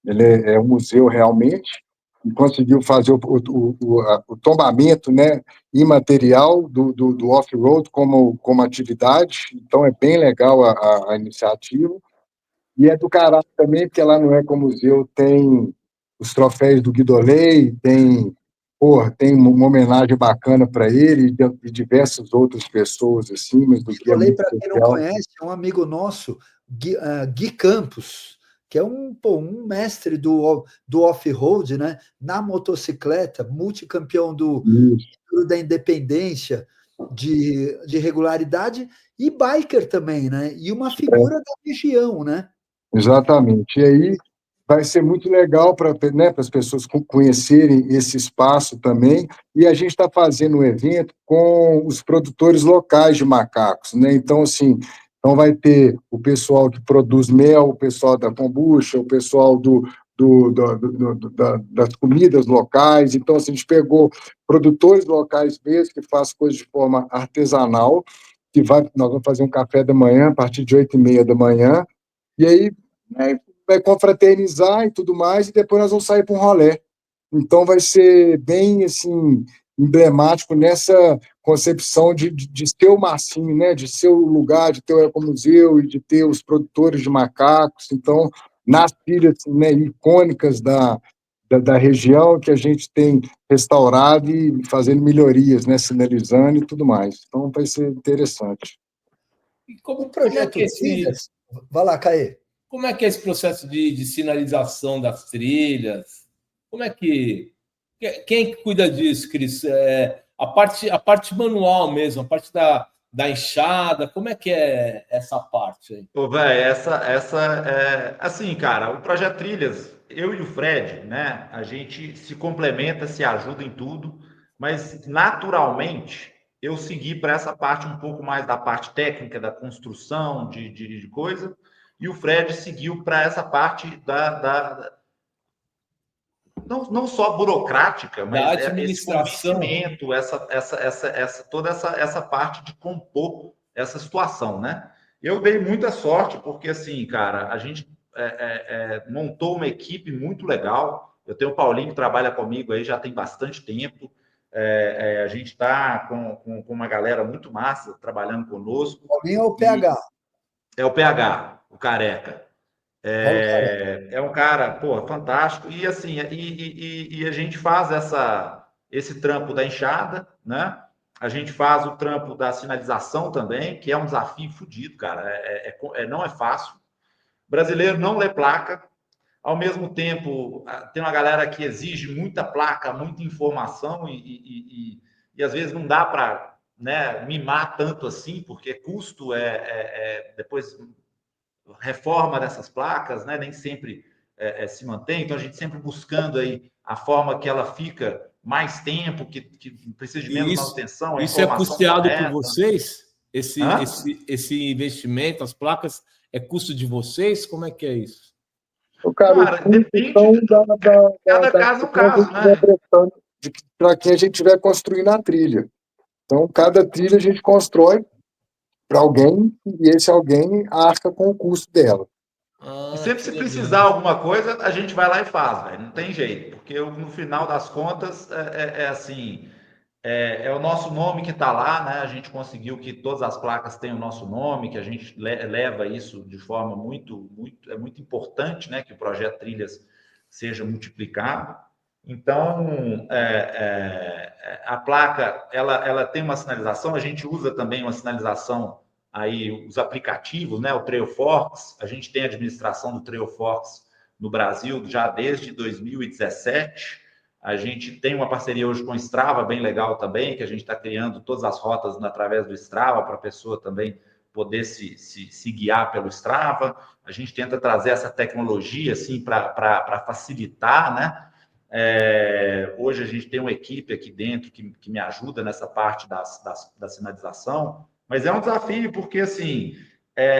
ele é um museu realmente, e conseguiu fazer o tombamento, né, imaterial do off-road como atividade, então é bem legal a iniciativa, e é do caralho também, porque lá no Ecomuseu tem os troféus do Guidolei, tem uma homenagem bacana para ele e diversas outras pessoas, assim, mas do que é Falei muito para quem não especial. conhece, é um amigo nosso, Gui Campos, que é um mestre do off-road, né? Na motocicleta, multicampeão da Independência, de regularidade, e biker também, né? E uma figura da região, né? Exatamente. E aí vai ser muito legal para, né, as pessoas conhecerem esse espaço também. E a gente está fazendo um evento com os produtores locais de macacos, né? Então, assim, então vai ter o pessoal que produz mel, o pessoal da kombucha, o pessoal das comidas locais. Então, assim, a gente pegou produtores locais mesmo que fazem coisas de forma artesanal, nós vamos fazer um café da manhã a partir de 8h30 da manhã, e aí, né, vai confraternizar e tudo mais, e depois nós vamos sair para um rolê. Então, vai ser bem, assim, emblemático nessa concepção de ser o Marcinho, né, de ser o lugar, de ter o Ecomuseu e de ter os produtores de macacos. Então, nas trilhas, né, icônicas da região que a gente tem restaurado e fazendo melhorias, né, sinalizando e tudo mais. Então, vai ser interessante. E O como é projeto que Trilhas, vai lá, Caê. como é que é esse processo de sinalização das trilhas? Como é que quem que cuida disso, Cris? A parte manual mesmo, a parte da enxada, como é que é essa parte aí? Ô, velho, essa é assim, cara, o Projeto Trilhas, eu e o Fred, né? A gente se complementa, se ajuda em tudo, mas naturalmente eu segui para essa parte um pouco mais da parte técnica, da construção de coisa, e o Fred seguiu para essa parte não só burocrática, Da mas esse administração. convencimento, toda essa parte de compor essa situação, né? Eu dei muita sorte, porque assim, cara, a gente montou uma equipe muito legal. Eu tenho o Paulinho que trabalha comigo aí já tem bastante tempo. A gente está com uma galera muito massa trabalhando conosco. Paulinho é o E PH. é o PH, o Careca. Paulo Careca. É um cara, pô, fantástico. E assim, a gente faz esse trampo da enxada, né? A gente faz o trampo da sinalização também, que é um desafio fodido, cara. Não é fácil. Brasileiro não lê placa. Ao mesmo tempo, tem uma galera que exige muita placa, muita informação, e às vezes não dá para, né, mimar tanto assim, porque custo depois reforma dessas placas, né? Nem sempre se mantém. Então, a gente sempre buscando aí a forma que ela fica mais tempo, que precisa de menos manutenção, a isso é informação custeado correta. por vocês? Esse investimento, as placas, é custo de vocês? Como é que é isso? Cara, depende. Cada caso é um caso, né? Para quem a gente estiver construindo a trilha. Então, cada trilha a gente constrói para alguém e esse alguém arca com o custo dela. E sempre se precisar alguma coisa, a gente vai lá e faz, velho. Não tem jeito, porque no final das contas assim, é o nosso nome que está lá, né? A gente conseguiu que todas as placas tenham o nosso nome, que a gente leva isso de forma muito importante, né? Que o projeto Trilhas seja multiplicado. Então, a placa, ela tem uma sinalização, a gente usa também uma sinalização aí, os aplicativos, né? O Trailforks, a gente tem a administração do Trailforks no Brasil já desde 2017. A gente tem uma parceria hoje com o Strava, bem legal também, que a gente está criando todas as rotas através do Strava, para a pessoa também poder se guiar pelo Strava. A gente tenta trazer essa tecnologia assim, para facilitar, né? Hoje a gente tem uma equipe aqui dentro que me ajuda nessa parte da sinalização, mas é um desafio, porque assim,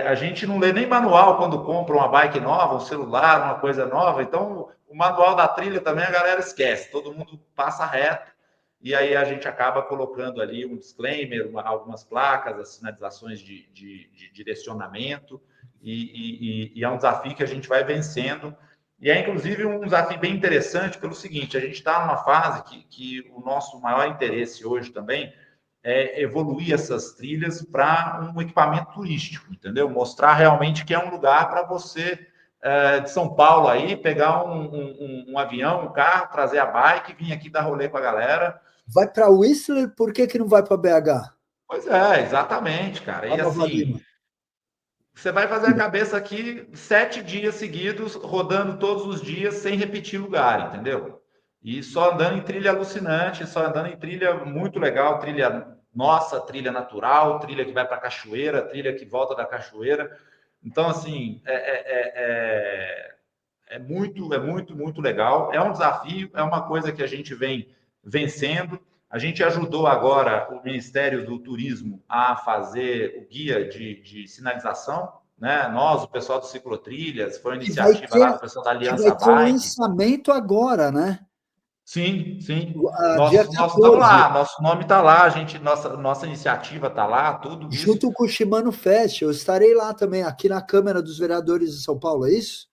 a gente não lê nem manual quando compra uma bike nova, um celular, uma coisa nova. Então, o manual da trilha também a galera esquece, todo mundo passa reto, e aí a gente acaba colocando ali um disclaimer, algumas placas, as sinalizações de direcionamento, e é um desafio que a gente vai vencendo. E é, inclusive, um desafio bem interessante pelo seguinte, a gente está numa fase que o nosso maior interesse hoje também é evoluir essas trilhas para um equipamento turístico, entendeu? Mostrar realmente que é um lugar para você, de São Paulo aí, pegar um avião, um carro, trazer a bike, vir aqui dar rolê com a galera. Vai para Whistler, por que não vai para BH? Pois é, exatamente, cara. E assim, você vai fazer a cabeça aqui 7 dias seguidos, rodando todos os dias, sem repetir lugar, entendeu? E só andando em trilha alucinante, só andando em trilha muito legal, trilha nossa, trilha natural, trilha que vai para a cachoeira, trilha que volta da cachoeira. Então, assim, muito legal. É um desafio, é uma coisa que a gente vem vencendo. A gente ajudou agora o Ministério do Turismo a fazer o guia de sinalização, né? Nós, o pessoal do Ciclotrilhas, foi uma iniciativa lá do pessoal da Aliança Vai ter Bike. lançamento agora, né? Sim. Dia Nós estamos 14. lá, nosso nome está lá, nossa iniciativa está lá, tudo isso. Junto com o Shimano Fest, eu estarei lá também, aqui na Câmara dos Vereadores de São Paulo, é isso?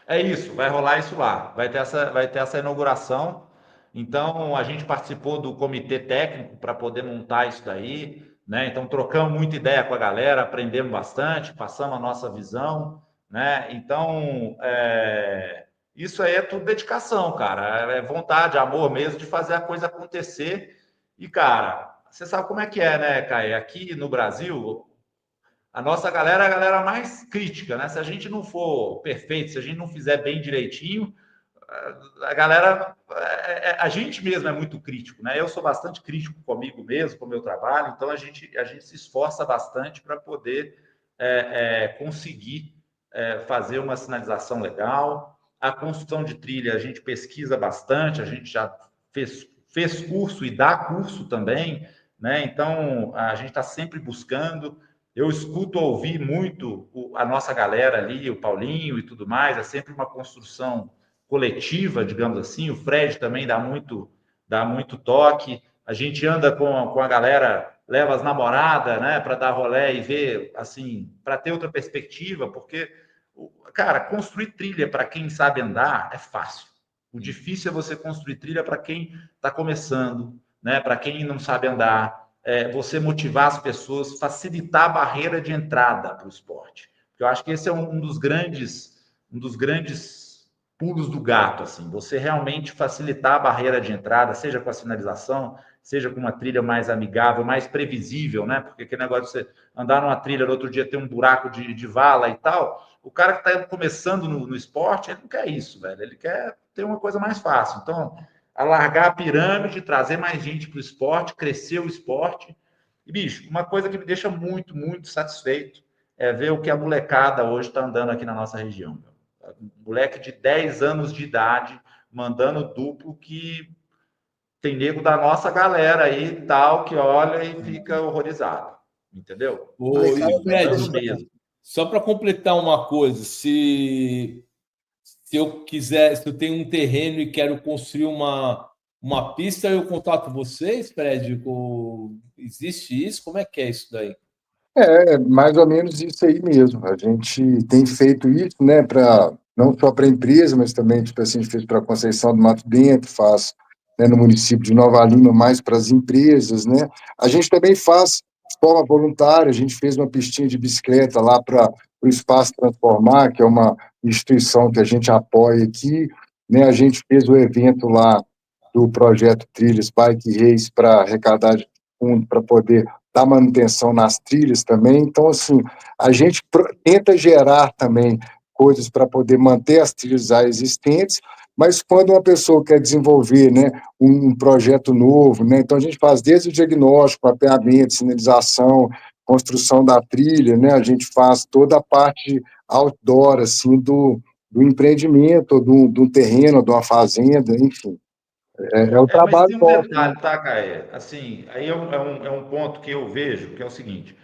É isso, vai rolar isso lá, vai ter essa inauguração. Então, a gente participou do comitê técnico para poder montar isso daí, né? Então, trocamos muita ideia com a galera, aprendemos bastante, passamos a nossa visão, né? Então, isso aí é tudo dedicação, cara, é vontade, amor mesmo de fazer a coisa acontecer. E, cara, você sabe como é que é, né, Caio? Aqui no Brasil, a nossa galera é a galera mais crítica, né? Se a gente não for perfeito, se a gente não fizer bem direitinho, a galera, a gente mesmo é muito crítico, né? Eu sou bastante crítico comigo mesmo, com o meu trabalho, então a gente se esforça bastante para poder conseguir fazer uma sinalização legal. A construção de trilha a gente pesquisa bastante, a gente já fez curso e dá curso também, né? Então a gente está sempre buscando. Eu escuto ouvir muito a nossa galera ali, o Paulinho e tudo mais, é sempre uma construção coletiva, digamos assim. O Fred também dá muito toque. A gente anda com a galera, leva as namoradas, né, para dar rolê e ver, assim, para ter outra perspectiva, porque, cara, construir trilha para quem sabe andar é fácil. O difícil é você construir trilha para quem está começando, né, para quem não sabe andar. Você motivar as pessoas, facilitar a barreira de entrada para o esporte. Eu acho que esse é um dos grandes pulos do gato, assim, você realmente facilitar a barreira de entrada, seja com a sinalização, seja com uma trilha mais amigável, mais previsível, né? Porque aquele negócio de você andar numa trilha, no outro dia ter um buraco de vala e tal, o cara que está começando no esporte, ele não quer isso, velho, ele quer ter uma coisa mais fácil. Então, alargar a pirâmide, trazer mais gente para o esporte, crescer o esporte. E, bicho, uma coisa que me deixa muito satisfeito é ver o que a molecada hoje está andando aqui na nossa região. um moleque de 10 anos de idade mandando duplo que tem nego da nossa galera aí tal que olha e fica horrorizado, entendeu? E Mandando Fred, mesmo. só para completar uma coisa, se eu quiser, se eu tenho um terreno e quero construir uma pista, eu contato vocês, Fred? Existe isso? Como é que é isso daí? É mais ou menos isso aí mesmo. A gente tem feito isso, né, não só para a empresa, mas também, tipo assim, a gente fez para a Conceição do Mato Dentro, faz, né, no município de Nova Lima, mais para as empresas, né. A gente também faz de forma voluntária, a gente fez uma pistinha de bicicleta lá para o Espaço Transformar, que é uma instituição que a gente apoia aqui, né, a gente fez o evento lá do projeto Trilhas Bike Race para arrecadar fundo para poder dar manutenção nas trilhas também. Então, assim, a gente tenta gerar também coisas para poder manter as trilhas já existentes, mas quando uma pessoa quer desenvolver, né, um projeto novo, né, então a gente faz desde o diagnóstico, mapeamento, sinalização, construção da trilha, né, a gente faz toda a parte outdoor, assim, do empreendimento, do terreno, de uma fazenda, enfim. É o Mas trabalho tem um nosso, né? detalhe, tá, Caê? Assim, aí é um ponto que eu vejo, que é o seguinte: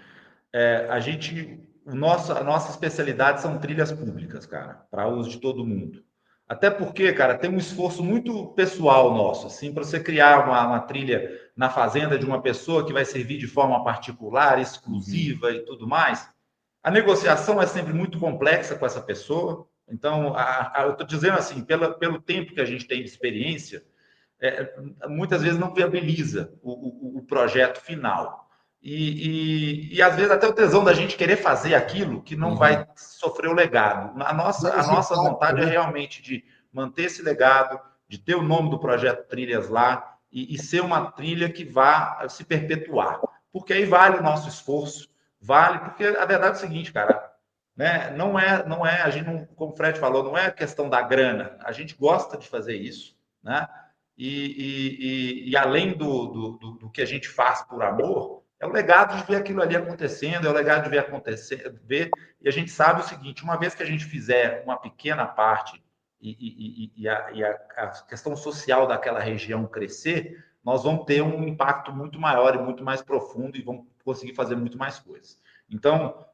a nossa especialidade são trilhas públicas, cara, para uso de todo mundo. Até porque, cara, tem um esforço muito pessoal nosso, assim, para você criar uma trilha na fazenda de uma pessoa que vai servir de forma particular, exclusiva e tudo mais. A negociação é sempre muito complexa com essa pessoa. Então, eu estou dizendo assim, pelo tempo que a gente tem de experiência, muitas vezes não viabiliza o projeto final. E às vezes até o tesão da gente querer fazer aquilo que não vai sofrer o legado. A nossa vontade é realmente de manter esse legado, de ter o nome do projeto Trilhas lá e ser uma trilha que vá se perpetuar. Porque aí vale o nosso esforço, vale, porque a verdade é o seguinte, cara, né? Não é, a gente não, como o Fred falou, não é questão da grana. A gente gosta de fazer isso, né? E além do que a gente faz por amor, é o legado de ver aquilo ali acontecendo, é o legado de ver acontecer, e a gente sabe o seguinte: uma vez que a gente fizer uma pequena parte a questão social daquela região crescer, nós vamos ter um impacto muito maior e muito mais profundo e vamos conseguir fazer muito mais coisas. Então,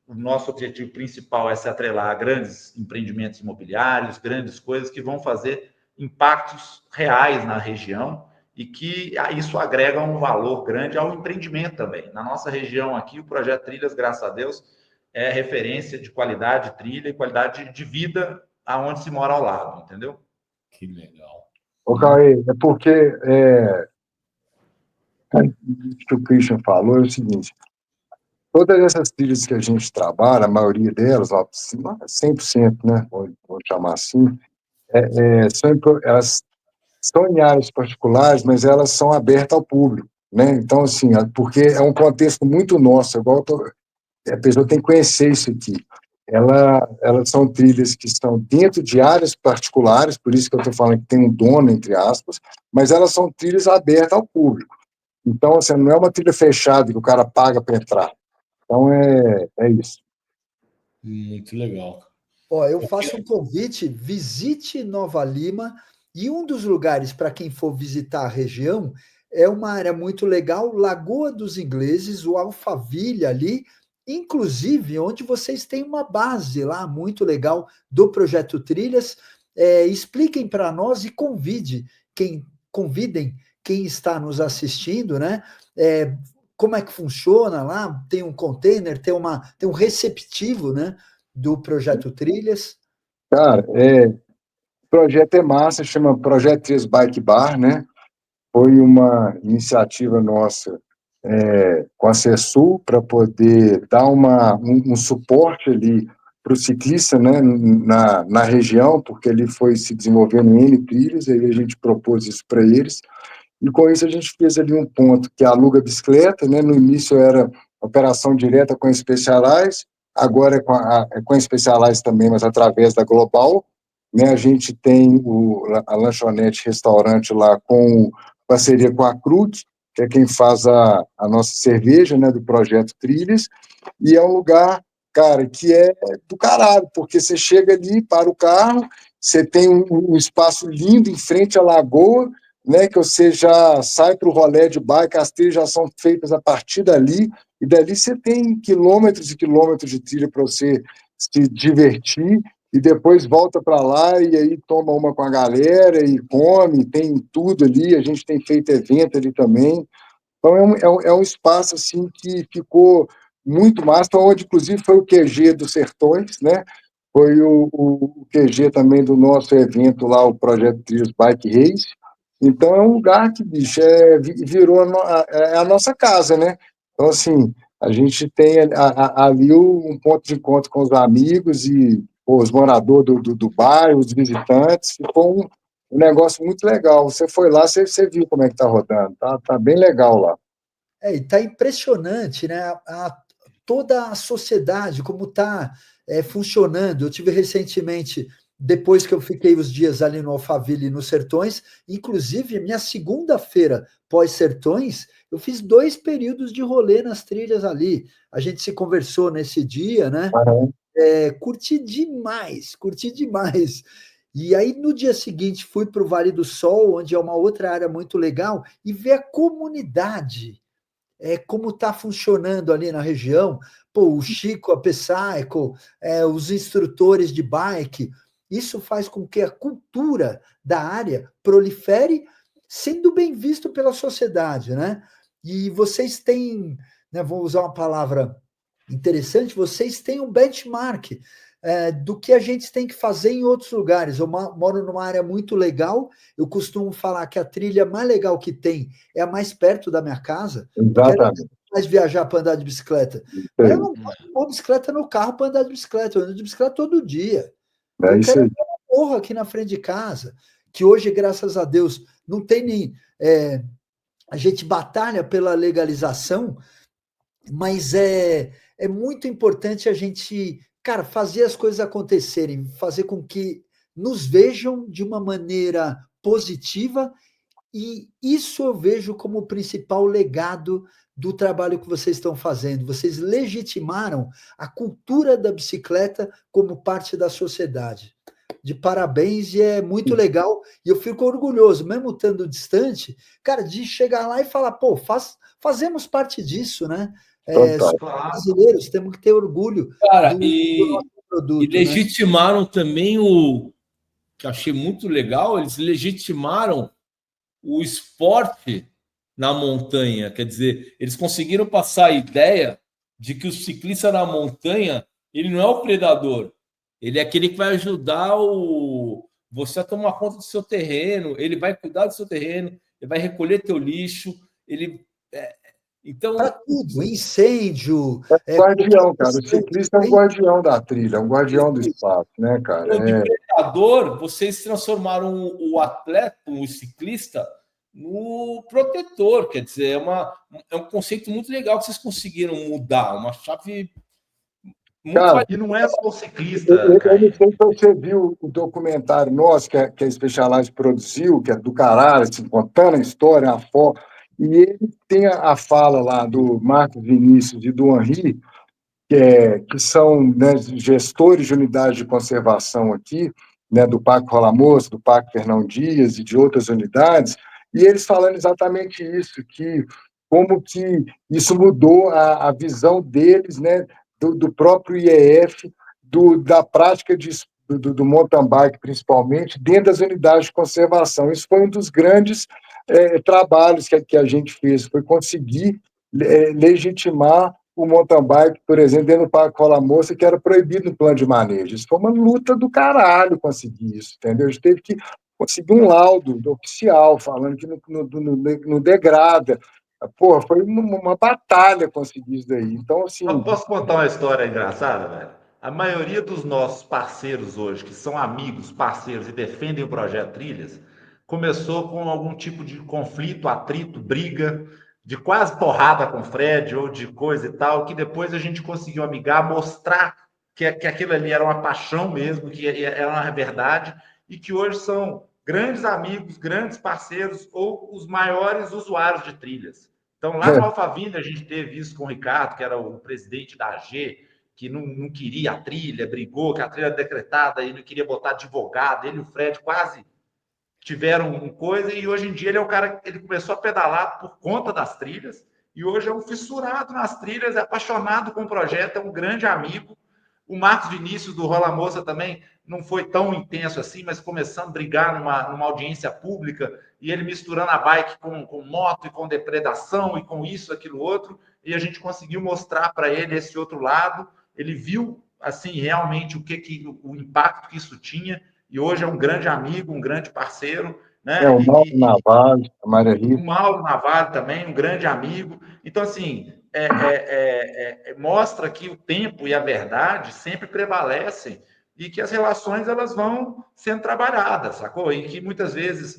o nosso objetivo principal é se atrelar a grandes empreendimentos imobiliários, grandes coisas que vão fazer impactos reais na região e que isso agrega um valor grande ao empreendimento também. Na nossa região aqui, o Projeto Trilhas, graças a Deus, é referência de qualidade de trilha e qualidade de vida aonde se mora ao lado, entendeu? Que legal. Ô, Cauê, é porque o que o Christian falou é o seguinte: todas essas trilhas que a gente trabalha, a maioria delas, ó, 100%, né, vou chamar assim, elas estão em áreas particulares, mas elas são abertas ao público, né? Então, assim, porque é um contexto muito nosso, a pessoa tem que conhecer isso aqui. Elas são trilhas que estão dentro de áreas particulares, por isso que eu estou falando que tem um dono, entre aspas, mas elas são trilhas abertas ao público. Então, assim, não é uma trilha fechada que o cara paga para entrar. Então, é isso. Muito legal. Ó, eu faço um convite, visite Nova Lima, e um dos lugares para quem for visitar a região é uma área muito legal, Lagoa dos Ingleses, o Alphaville ali, inclusive onde vocês têm uma base lá muito legal do Projeto Trilhas. Expliquem para nós e convidem quem está nos assistindo, né? Como é que funciona lá? Tem um container, tem um receptivo, né? Do Projeto Trilhas. Cara, o projeto é massa, chama Projeto Trilhas Bike Bar, né? Foi uma iniciativa nossa com a CESUL para poder dar um suporte ali para o ciclista, né, na região, porque ele foi se desenvolvendo em N trilhas, aí a gente propôs isso para eles, e com isso a gente fez ali um ponto que aluga bicicleta, né, no início era operação direta com a Specialized, agora é com a Specialized também, mas através da Global, né, a gente tem a lanchonete restaurante lá com parceria com a Krug, que é quem faz a nossa cerveja, né, do Projeto Trilhas, e é um lugar cara, que é do caralho, porque você chega ali, para o carro, você tem um espaço lindo em frente à lagoa, né, que você já sai para o rolê de bike, as trilhas já são feitas a partir dali, e dali você tem quilômetros e quilômetros de trilha para você se divertir, e depois volta para lá e aí toma uma com a galera e come, tem tudo ali, a gente tem feito evento ali também. Então, é um espaço assim que ficou muito massa, onde, inclusive, foi o QG dos Sertões, né? Foi o QG também do nosso evento lá, o Projeto Trilhos Bike Race. Então, é um lugar que, bicho, virou a nossa casa, né? Então, assim, a gente tem ali um ponto de encontro com os amigos e pô, os moradores do bairro, os visitantes. Ficou um negócio muito legal. Você foi lá, você viu como é que está rodando. Tá bem legal lá. E está impressionante, né? Toda a sociedade, como está funcionando. Eu tive recentemente, depois que eu fiquei os dias ali no Alphaville, nos Sertões, inclusive minha segunda-feira pós-Sertões, eu fiz 2 períodos de rolê nas trilhas ali. A gente se conversou nesse dia, né? Uhum. Curti demais, curti demais. E aí, no dia seguinte, fui para o Vale do Sol, onde é uma outra área muito legal, e ver a comunidade, como está funcionando ali na região. Pô, o Chico, a Pessaico, os instrutores de bike. Isso faz com que a cultura da área prolifere, sendo bem visto pela sociedade, né? E vocês têm, né, vou usar uma palavra interessante, vocês têm um benchmark do que a gente tem que fazer em outros lugares. Eu moro numa área muito legal, eu costumo falar que a trilha mais legal que tem é a mais perto da minha casa, porque eu não Exatamente. mais viajar para andar de bicicleta. Mas eu não gosto de pôr bicicleta no carro para andar de bicicleta, eu ando de bicicleta todo dia. É Eu isso quero aí. andar na porra aqui na frente de casa, que hoje, graças a Deus, não tem nem... a gente batalha pela legalização, mas é muito importante a gente, cara, fazer as coisas acontecerem, fazer com que nos vejam de uma maneira positiva, e isso eu vejo como o principal legado do trabalho que vocês estão fazendo. Vocês legitimaram a cultura da bicicleta como parte da sociedade. De parabéns, e é muito legal, e eu fico orgulhoso, mesmo estando distante, cara, de chegar lá e falar, pô, fazemos parte disso, né? Total. Somos brasileiros, temos que ter orgulho Cara, do nosso e produto, né? legitimaram também o que eu achei muito legal, eles legitimaram o esporte na montanha. Quer dizer, eles conseguiram passar a ideia de que o ciclista na montanha, ele não é o predador, ele é aquele que vai ajudar você a tomar conta do seu terreno, ele vai cuidar do seu terreno, ele vai recolher teu lixo, ele... Para Então, tudo, incêndio, Guardião, cara. O qualquer ciclista é um guardião da trilha, é um guardião do espaço, né, cara? então, de predador, vocês transformaram o atleta, o ciclista, no protetor. Quer dizer, é um conceito muito legal que vocês conseguiram mudar, uma chave muito Cara, E não é só o ciclista, eu não Caio. sei se você viu o documentário nosso que a Specialized produziu, que é do caralho, assim, contando a história, a foto, e ele tem a fala lá do Marcos Vinícius e do Henri, que são, né, gestores de unidades de conservação aqui, né, do Parque Rola Moça, do Parque Fernão Dias e de outras unidades, e eles falando exatamente isso, que como que isso mudou a visão deles, né, do próprio IEF, da prática do mountain bike, principalmente, dentro das unidades de conservação. Isso foi um dos grandes trabalhos que a gente fez, foi conseguir legitimar o mountain bike, por exemplo, dentro do Parque Rola Moça, que era proibido no plano de manejo. Isso foi uma luta do caralho conseguir isso, entendeu? A gente teve que conseguir um laudo oficial falando que não degrada. Pô, foi uma batalha conseguir isso daí. Então, assim... Eu posso contar uma história engraçada, velho? A maioria dos nossos parceiros hoje, que são amigos, parceiros e defendem o projeto Trilhas, começou com algum tipo de conflito, atrito, briga, de quase porrada com o Fred ou de coisa e tal, que depois a gente conseguiu amigar, mostrar que aquilo ali era uma paixão mesmo, que era uma verdade, e que hoje são grandes amigos, grandes parceiros ou os maiores usuários de trilhas. Então, lá no Alphaville, a gente teve isso com o Ricardo, que era o presidente da AG, que não queria a trilha, brigou, que a trilha era decretada e não queria botar advogado. Ele e o Fred quase tiveram uma coisa, e hoje em dia ele é o cara, ele começou a pedalar por conta das trilhas, e hoje é um fissurado nas trilhas, é apaixonado com o projeto, é um grande amigo. O Marcos Vinícius, do Rola Moça, também não foi tão intenso assim, mas começando a brigar numa audiência pública, e ele misturando a bike com moto, e com depredação, e com isso, aquilo, outro, e a gente conseguiu mostrar para ele esse outro lado. Ele viu, assim, realmente o impacto que isso tinha, e hoje é um grande amigo, um grande parceiro, né? O Mauro Navalho, a Maria Rita. O Mauro Navalho também, um grande amigo. Então, assim, mostra que o tempo e a verdade sempre prevalecem, e que as relações elas vão sendo trabalhadas, sacou? E que muitas vezes,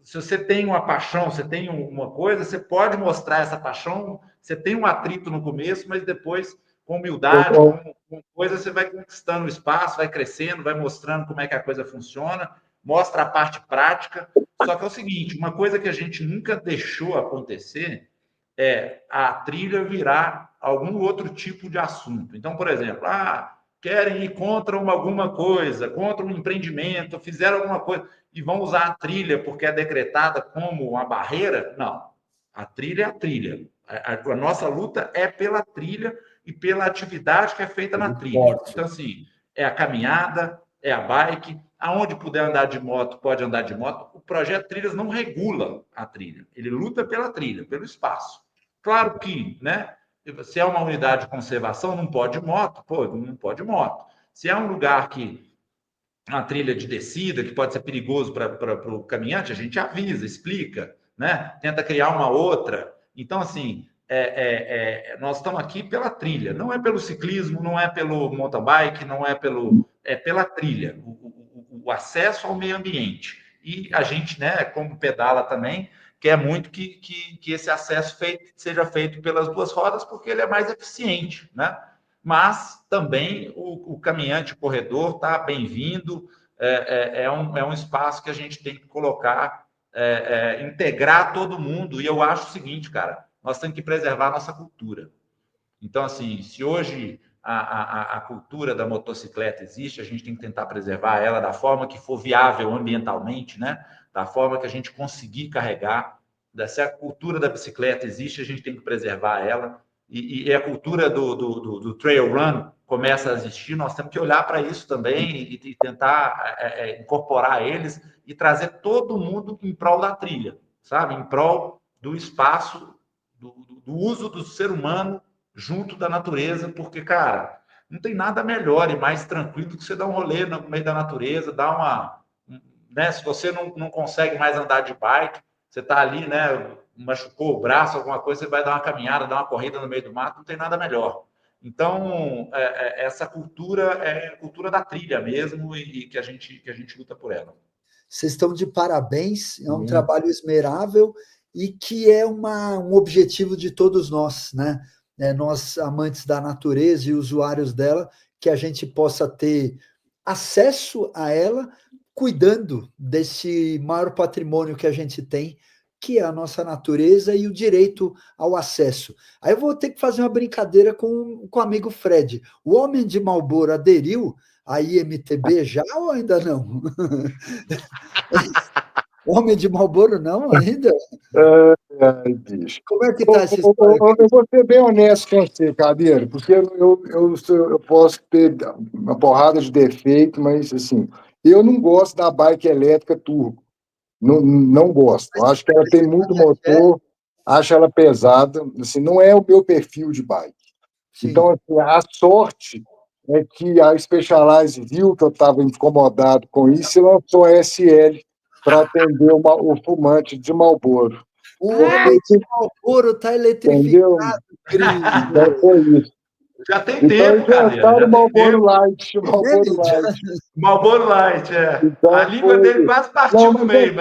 se você tem uma paixão, você tem uma coisa, você pode mostrar essa paixão, você tem um atrito no começo, mas depois, com humildade, com coisa, você vai conquistando o espaço, vai crescendo, vai mostrando como é que a coisa funciona, mostra a parte prática. Só que é o seguinte, uma coisa que a gente nunca deixou acontecer é a trilha virar algum outro tipo de assunto. Então, por exemplo, querem ir contra alguma coisa, contra um empreendimento, fizeram alguma coisa e vão usar a trilha porque é decretada como uma barreira. Não, a trilha é a trilha. A nossa luta é pela trilha e pela atividade que é feita na trilha. Então, assim, é a caminhada, é a bike, aonde puder andar de moto, pode andar de moto. O projeto Trilhas não regula a trilha, ele luta pela trilha, pelo espaço. Claro que, né? Se é uma unidade de conservação, não pode moto, não pode moto. Se é um lugar que uma trilha de descida, que pode ser perigoso para o caminhante, a gente avisa, explica, né? Tenta criar uma outra. Então, assim, nós estamos aqui pela trilha, não é pelo ciclismo, não é pelo mountain bike, não é pela trilha, o acesso ao meio ambiente. E a gente, né, como pedala também, quer muito que esse acesso seja feito pelas duas rodas, porque ele é mais eficiente, né? Mas também o caminhante corredor está bem-vindo, é um espaço que a gente tem que colocar, integrar todo mundo. E eu acho o seguinte, cara, nós temos que preservar a nossa cultura. Então, assim, se hoje a cultura da motocicleta existe, a gente tem que tentar preservar ela da forma que for viável ambientalmente, né? Da forma que a gente conseguir carregar. Se a cultura da bicicleta existe, a gente tem que preservar ela. E a cultura do trail run começa a existir, nós temos que olhar para isso também e tentar incorporar eles e trazer todo mundo em prol da trilha, sabe? Em prol do espaço, do uso do ser humano junto da natureza, porque, cara, não tem nada melhor e mais tranquilo do que você dar um rolê no meio da natureza, né? Se você não consegue mais andar de bike, você está ali, né? Machucou o braço, alguma coisa, você vai dar uma caminhada, dar uma corrida no meio do mato, não tem nada melhor. Então, essa cultura é a cultura da trilha mesmo, e que a gente luta por ela. Vocês estão de parabéns, é um trabalho esmerável e que é um objetivo de todos nós, né? Nós, amantes da natureza e usuários dela, que a gente possa ter acesso a ela, cuidando desse maior patrimônio que a gente tem, que é a nossa natureza e o direito ao acesso. Aí eu vou ter que fazer uma brincadeira com o amigo Fred. O homem de Marlboro aderiu à IMTB já ou ainda não? Homem de Marlboro não ainda? Bicho. Como é que está essa história? Eu vou ser bem honesto com você, Cadeiro, porque eu posso ter uma porrada de defeito, mas assim, eu não gosto da bike elétrica turbo. Não gosto. Acho que ela tem muito motor, acho ela pesada. Assim, não é o meu perfil de bike. Sim. Então, assim, a sorte é que a Specialized viu que eu estava incomodado com isso e lançou a SL para atender o fumante de Marlboro. O homem de Marlboro está eletrificado, Cris. Então foi isso. Já tem tempo, cara. Já Marlboro Light. Marlboro Light. Marlboro Light, Então, a língua dele quase partiu no meio.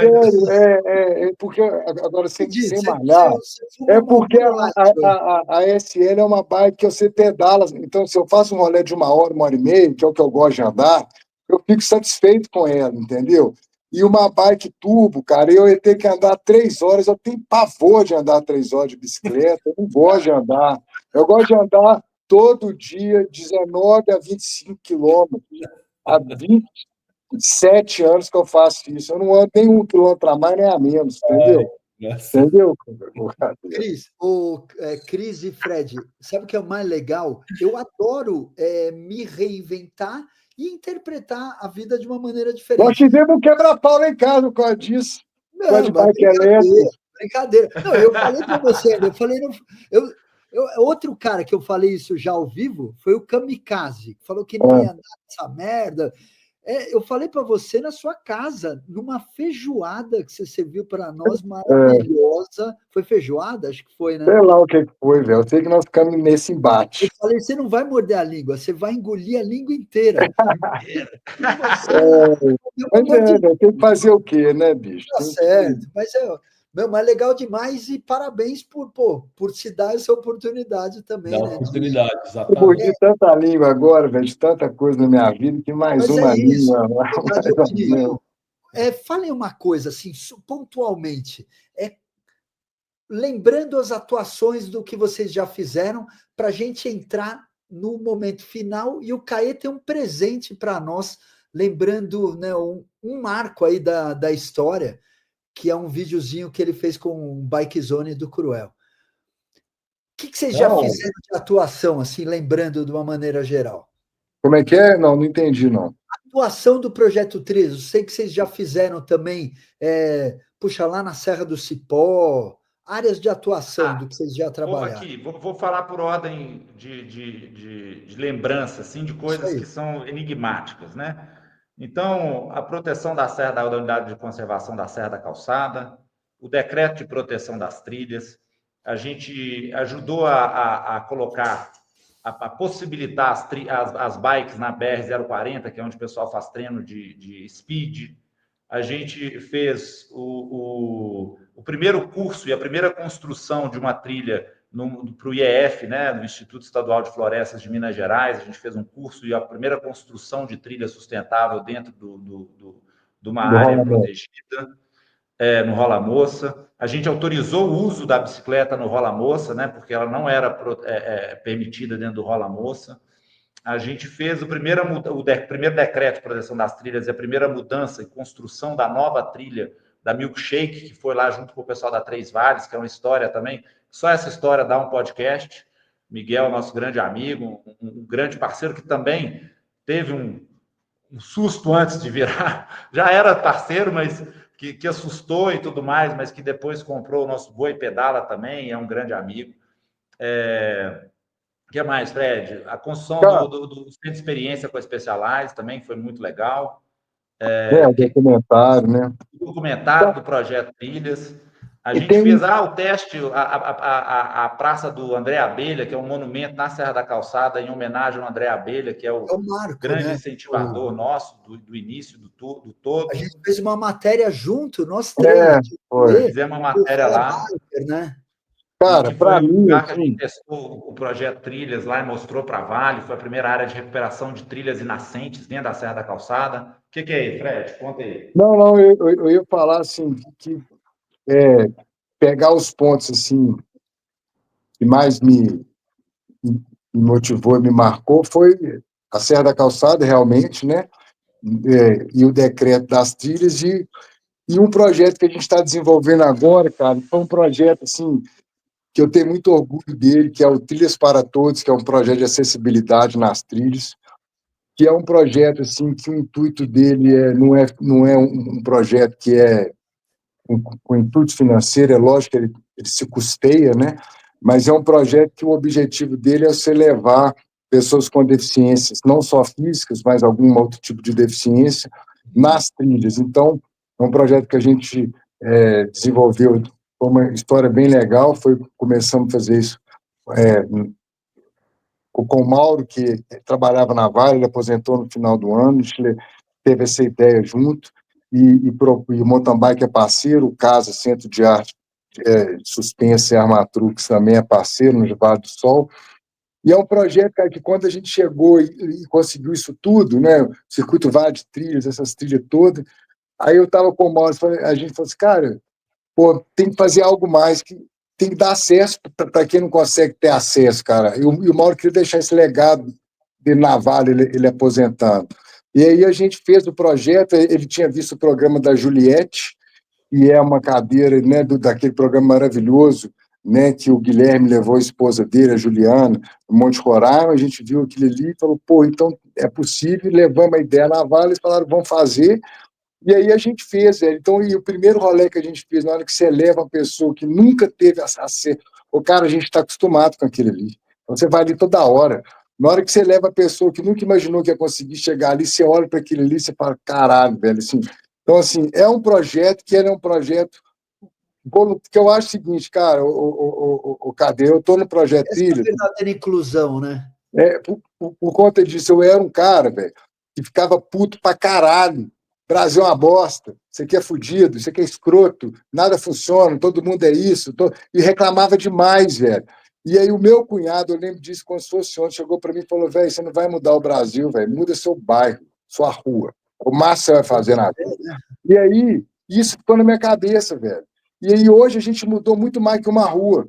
Sério, porque agora sem malhar, porque a SL é uma bike que você pedala. Então, se eu faço um rolê de 1 hora e meia, que é o que eu gosto de andar, eu fico satisfeito com ela, entendeu? E uma bike turbo, cara, eu ia ter que andar 3 horas. Eu tenho pavor de andar 3 horas de bicicleta, eu não gosto de andar. Eu gosto de andar todo dia, 19 a 25 quilômetros. Há 27 anos que eu faço isso. Eu não ando nem 1 quilômetro a mais nem a menos, entendeu? Entendeu? Cris e Fred, sabe o que é o mais legal? Eu adoro me reinventar e interpretar a vida de uma maneira diferente. Nós tivemos um quebra-pau lá em casa por causa disso. Não, mas brincadeira. Não, eu falei para você, outro cara que eu falei isso já ao vivo foi o Kamikaze, que falou que não ia dar essa merda. Eu falei para você na sua casa, numa feijoada que você serviu para nós, maravilhosa. Foi feijoada? Acho que foi, né? Sei lá o que foi, velho. Eu sei que nós ficamos nesse embate. Eu falei, você não vai morder a língua, você vai engolir a língua inteira. Tem que fazer o quê, né, bicho? Tá certo, mas mas legal demais e parabéns por se dar essa oportunidade também, né? Oportunidade, exatamente. Eu mordi tanta língua agora, velho, de tanta coisa na minha vida, que mais uma língua. Falem uma coisa, assim, pontualmente, lembrando as atuações do que vocês já fizeram, para a gente entrar no momento final, e o Caê tem um presente para nós, lembrando, né, um marco aí da história, que é um videozinho que ele fez com o Bike Zone do Cruel. O que vocês já fizeram de atuação, assim, lembrando de uma maneira geral? Como é que é? Não entendi, não. Atuação do Projeto Trilhas, eu sei que vocês já fizeram também, lá na Serra do Cipó, áreas de atuação do que vocês já trabalharam. Vou falar por ordem de lembrança, assim, de coisas que são enigmáticas, né? Então, a proteção da Serra da Unidade de Conservação da Serra da Calçada, o decreto de proteção das trilhas, a gente ajudou a colocar, a possibilitar as bikes na BR-040, que é onde o pessoal faz treino de speed. A gente fez o primeiro curso e a primeira construção de uma trilha para o IEF, né, no Instituto Estadual de Florestas de Minas Gerais. A gente fez um curso e a primeira construção de trilha sustentável dentro de uma área protegida, no Rola Moça. A gente autorizou o uso da bicicleta no Rola Moça, né, porque ela não era permitida dentro do Rola Moça. A gente fez o primeiro decreto de proteção das trilhas e a primeira mudança e construção da nova trilha da Milkshake, que foi lá junto com o pessoal da Três Vales, que é uma história também. Só essa história dá um podcast. Miguel, nosso grande amigo, um grande parceiro que também teve um susto antes de virar. Já era parceiro, mas que assustou e tudo mais, mas que depois comprou o nosso Boi Pedala também, é um grande amigo. O que mais, Fred? A construção do centro de experiência com a Specialized também foi muito legal. O documentário, né? O documentário do Projeto Trilhas. A gente fez o teste, a Praça do André Abelha, que é um monumento na Serra da Calçada, em homenagem ao André Abelha, que é o marco, grande incentivador nosso do início do todo. A gente fez uma matéria junto, nós três. Fizemos uma matéria lá. Né? Cara, para mim, que a gente testou o Projeto Trilhas lá e mostrou para a Vale, foi a primeira área de recuperação de trilhas e nascentes dentro da Serra da Calçada. O que é aí, Fred? Conta aí. Não, eu ia falar assim, que pegar os pontos assim, que mais me motivou e me marcou foi a Serra da Calçada, realmente, né? E o decreto das trilhas e um projeto que a gente está desenvolvendo agora, cara, foi um projeto assim que eu tenho muito orgulho dele, que é o Trilhas para Todos, que é um projeto de acessibilidade nas trilhas, que é um projeto assim que o intuito dele não é um projeto que é com intuito financeiro, é lógico que ele se custeia, né? Mas é um projeto que o objetivo dele é você levar pessoas com deficiências, não só físicas, mas algum outro tipo de deficiência, nas trilhas. Então, é um projeto que a gente desenvolveu, foi uma história bem legal, começamos a fazer isso com o Mauro, que trabalhava na Vale, ele aposentou no final do ano, a gente teve essa ideia junto, e o Mountain Bike é parceiro, o CASA, Centro de Arte Suspensa e Armatrux, também é parceiro no Vale do Sol. E é um projeto, cara, que quando a gente chegou e conseguiu isso tudo, né, o Circuito Vale de Trilhas, essas trilhas todas, aí eu estava com o Mauro, a gente falou assim, cara, tem que fazer algo mais, que tem que dar acesso para quem não consegue ter acesso, cara. E o Mauro queria deixar esse legado de Navalho, ele aposentando. E aí a gente fez o projeto, ele tinha visto o programa da Juliette, e é uma cadeira, né, daquele programa maravilhoso, né, que o Guilherme levou a esposa dele, a Juliana, no Monte Roraima. A gente viu aquilo ali e falou, pô, então é possível. Levamos a ideia na Vale, eles falaram, vamos fazer. E aí a gente fez, então, e o primeiro rolê que a gente fez, na hora que você leva uma pessoa que nunca teve acesso, o cara, a gente está acostumado com aquilo ali. Então você vai ali toda hora. Na hora que você leva a pessoa que nunca imaginou que ia conseguir chegar ali, você olha para aquilo ali e você fala, caralho, velho, assim. Então, assim, é um projeto que ele é um projeto que eu acho o seguinte, cara, o Cadê? Eu estou no projeto Essa é Trilha. a verdadeira inclusão, né? Por conta disso, eu era um cara, velho, que ficava puto pra caralho. Brasil é uma bosta, isso aqui é fudido, isso aqui é escroto, nada funciona, todo mundo é isso. E reclamava demais, velho. E aí o meu cunhado, eu lembro disso como se fosse ontem, chegou para mim e falou, velho, você não vai mudar o Brasil, velho, muda seu bairro, sua rua. O máximo você vai fazer na vida. E aí, isso ficou na minha cabeça, velho. E aí hoje a gente mudou muito mais que uma rua.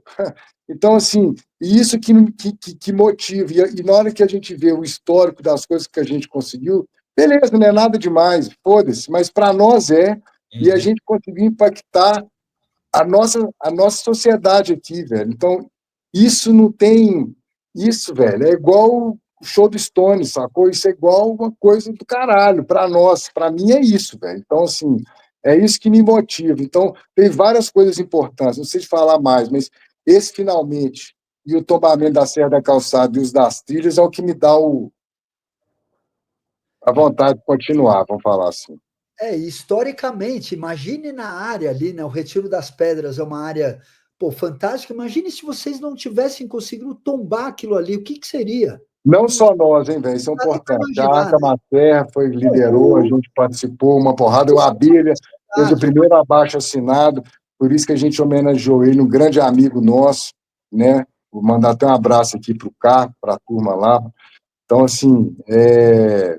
Então, assim, isso que motiva. E na hora que a gente vê o histórico das coisas que a gente conseguiu, beleza, não é nada demais, foda-se, mas para nós é, e a gente conseguiu impactar a nossa sociedade aqui, velho. Então, isso não tem. Isso, velho, é igual o show do Stone, sacou? Isso é igual uma coisa do caralho, para nós. Para mim é isso, velho. Então, assim, é isso que me motiva. Então, tem várias coisas importantes, não sei te falar mais, mas esse finalmente e o tombamento da Serra da Calçada e os das trilhas é o que me dá a vontade de continuar, vamos falar assim. Historicamente, imagine na área ali, né? O Retiro das Pedras é uma área, pô, fantástica. Imagine se vocês não tivessem conseguido tombar aquilo ali, o que seria? Não só nós, hein, velho? Isso é importante. A Arca Materra liderou, a gente participou, uma porrada. O Abília fez o primeiro abaixo-assinado, por isso que a gente homenageou ele, um grande amigo nosso, né? Vou mandar até um abraço aqui para o Carlos, para a turma lá. Então, assim,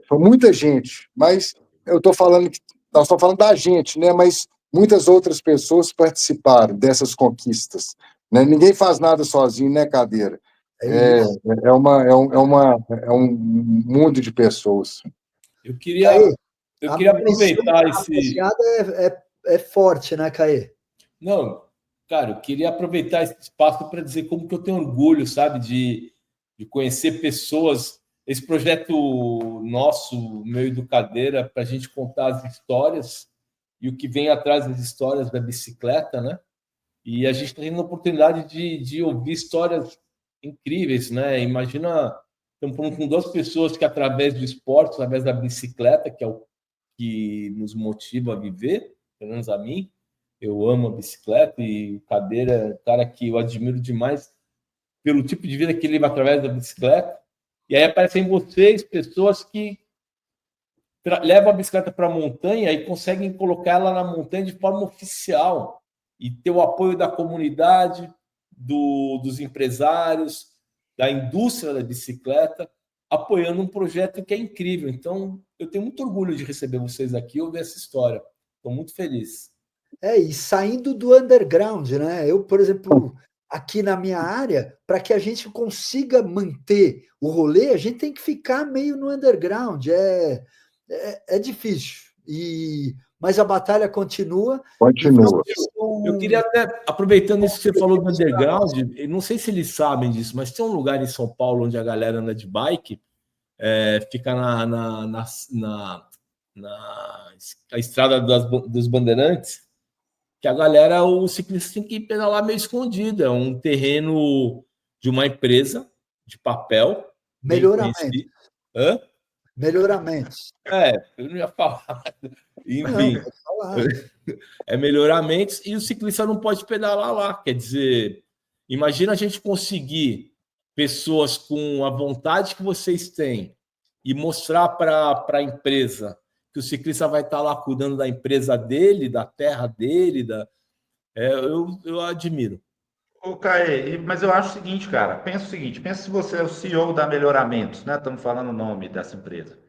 foi muita gente, mas eu estou falando que nós estamos falando da gente, né? Mas muitas outras pessoas participaram dessas conquistas, né? Ninguém faz nada sozinho, né, Cadeira? É um mundo de pessoas. Eu queria aproveitar esse. É forte, né, Caê? Não, cara, eu queria aproveitar esse espaço para dizer como que eu tenho orgulho, sabe, de conhecer pessoas. Esse projeto nosso, meu do Cadeira, para a gente contar as histórias e o que vem atrás das histórias da bicicleta, né? E a gente está tendo a oportunidade de ouvir histórias incríveis, né? Imagina, estamos falando com duas pessoas que, através do esporte, através da bicicleta, que é o que nos motiva a viver, pelo menos a mim, eu amo a bicicleta e o Cadeira é um cara que eu admiro demais pelo tipo de vida que ele leva através da bicicleta. E aí aparecem vocês, pessoas que levam a bicicleta para a montanha e conseguem colocar ela na montanha de forma oficial e ter o apoio da comunidade, dos empresários, da indústria da bicicleta, apoiando um projeto que é incrível. Então, eu tenho muito orgulho de receber vocês aqui e ouvir essa história. Estou muito feliz. E saindo do underground, né? Eu, por exemplo, aqui na minha área, para que a gente consiga manter o rolê, a gente tem que ficar meio no underground. É difícil. Mas a batalha continua. Continua. Eu queria até, aproveitando isso que você falou do underground, não sei se eles sabem disso, mas tem um lugar em São Paulo onde a galera anda de bike, fica na estrada dos Bandeirantes, que a galera, o ciclista tem que pedalar meio escondido. É um terreno de uma empresa de papel. Melhoramento. Hã? Melhoramentos. Eu não ia falar. Enfim, é melhoramentos e o ciclista não pode pedalar lá. Quer dizer, imagina a gente conseguir pessoas com a vontade que vocês têm e mostrar para a empresa que o ciclista vai estar lá cuidando da empresa dele, da terra dele, eu admiro. Ô, Caê, mas eu acho o seguinte, cara, pensa se você é o CEO da Melhoramentos, né? Estamos falando o nome dessa empresa.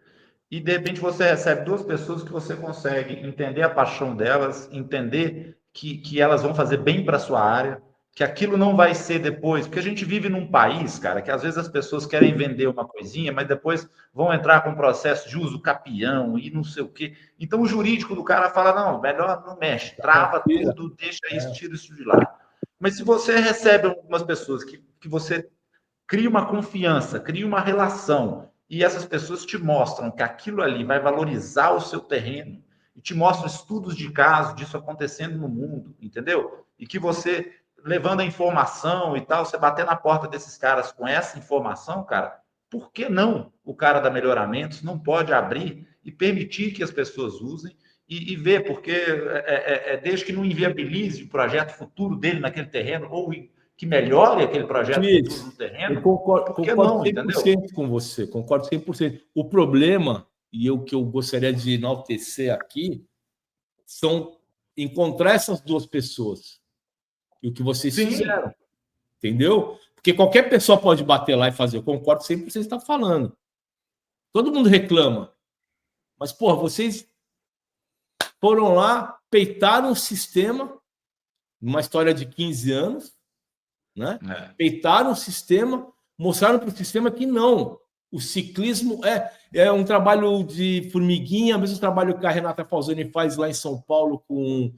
E de repente você recebe duas pessoas que você consegue entender a paixão delas, entender que elas vão fazer bem para a sua área, que aquilo não vai ser depois, porque a gente vive num país, cara, que às vezes as pessoas querem vender uma coisinha, mas depois vão entrar com processo de uso capião e não sei o quê. Então o jurídico do cara fala, não, melhor não mexe, trava tudo, deixa isso, tira isso de lá. Mas se você recebe algumas pessoas que você cria uma confiança, cria uma relação, e essas pessoas te mostram que aquilo ali vai valorizar o seu terreno, e te mostram estudos de caso disso acontecendo no mundo, entendeu? E que você, levando a informação e tal, você bater na porta desses caras com essa informação, cara, por que não o cara da Melhoramentos não pode abrir e permitir que as pessoas usem e ver, porque desde que não inviabilize o projeto futuro dele naquele terreno, ou que melhore aquele projeto futuro no terreno, eu concordo, por que concordo não, 100% entendeu? com você, concordo 100%. O problema, e o que eu gostaria de enaltecer aqui, são encontrar essas duas pessoas e o que vocês fizeram, entendeu? Porque qualquer pessoa pode bater lá e fazer, eu concordo 100% com o que você está falando. Todo mundo reclama, mas, porra, vocês foram lá, peitaram o sistema, numa história de 15 anos, né? Peitaram o sistema, mostraram para o sistema que não. O ciclismo é um trabalho de formiguinha, mesmo trabalho que a Renata Falzani faz lá em São Paulo com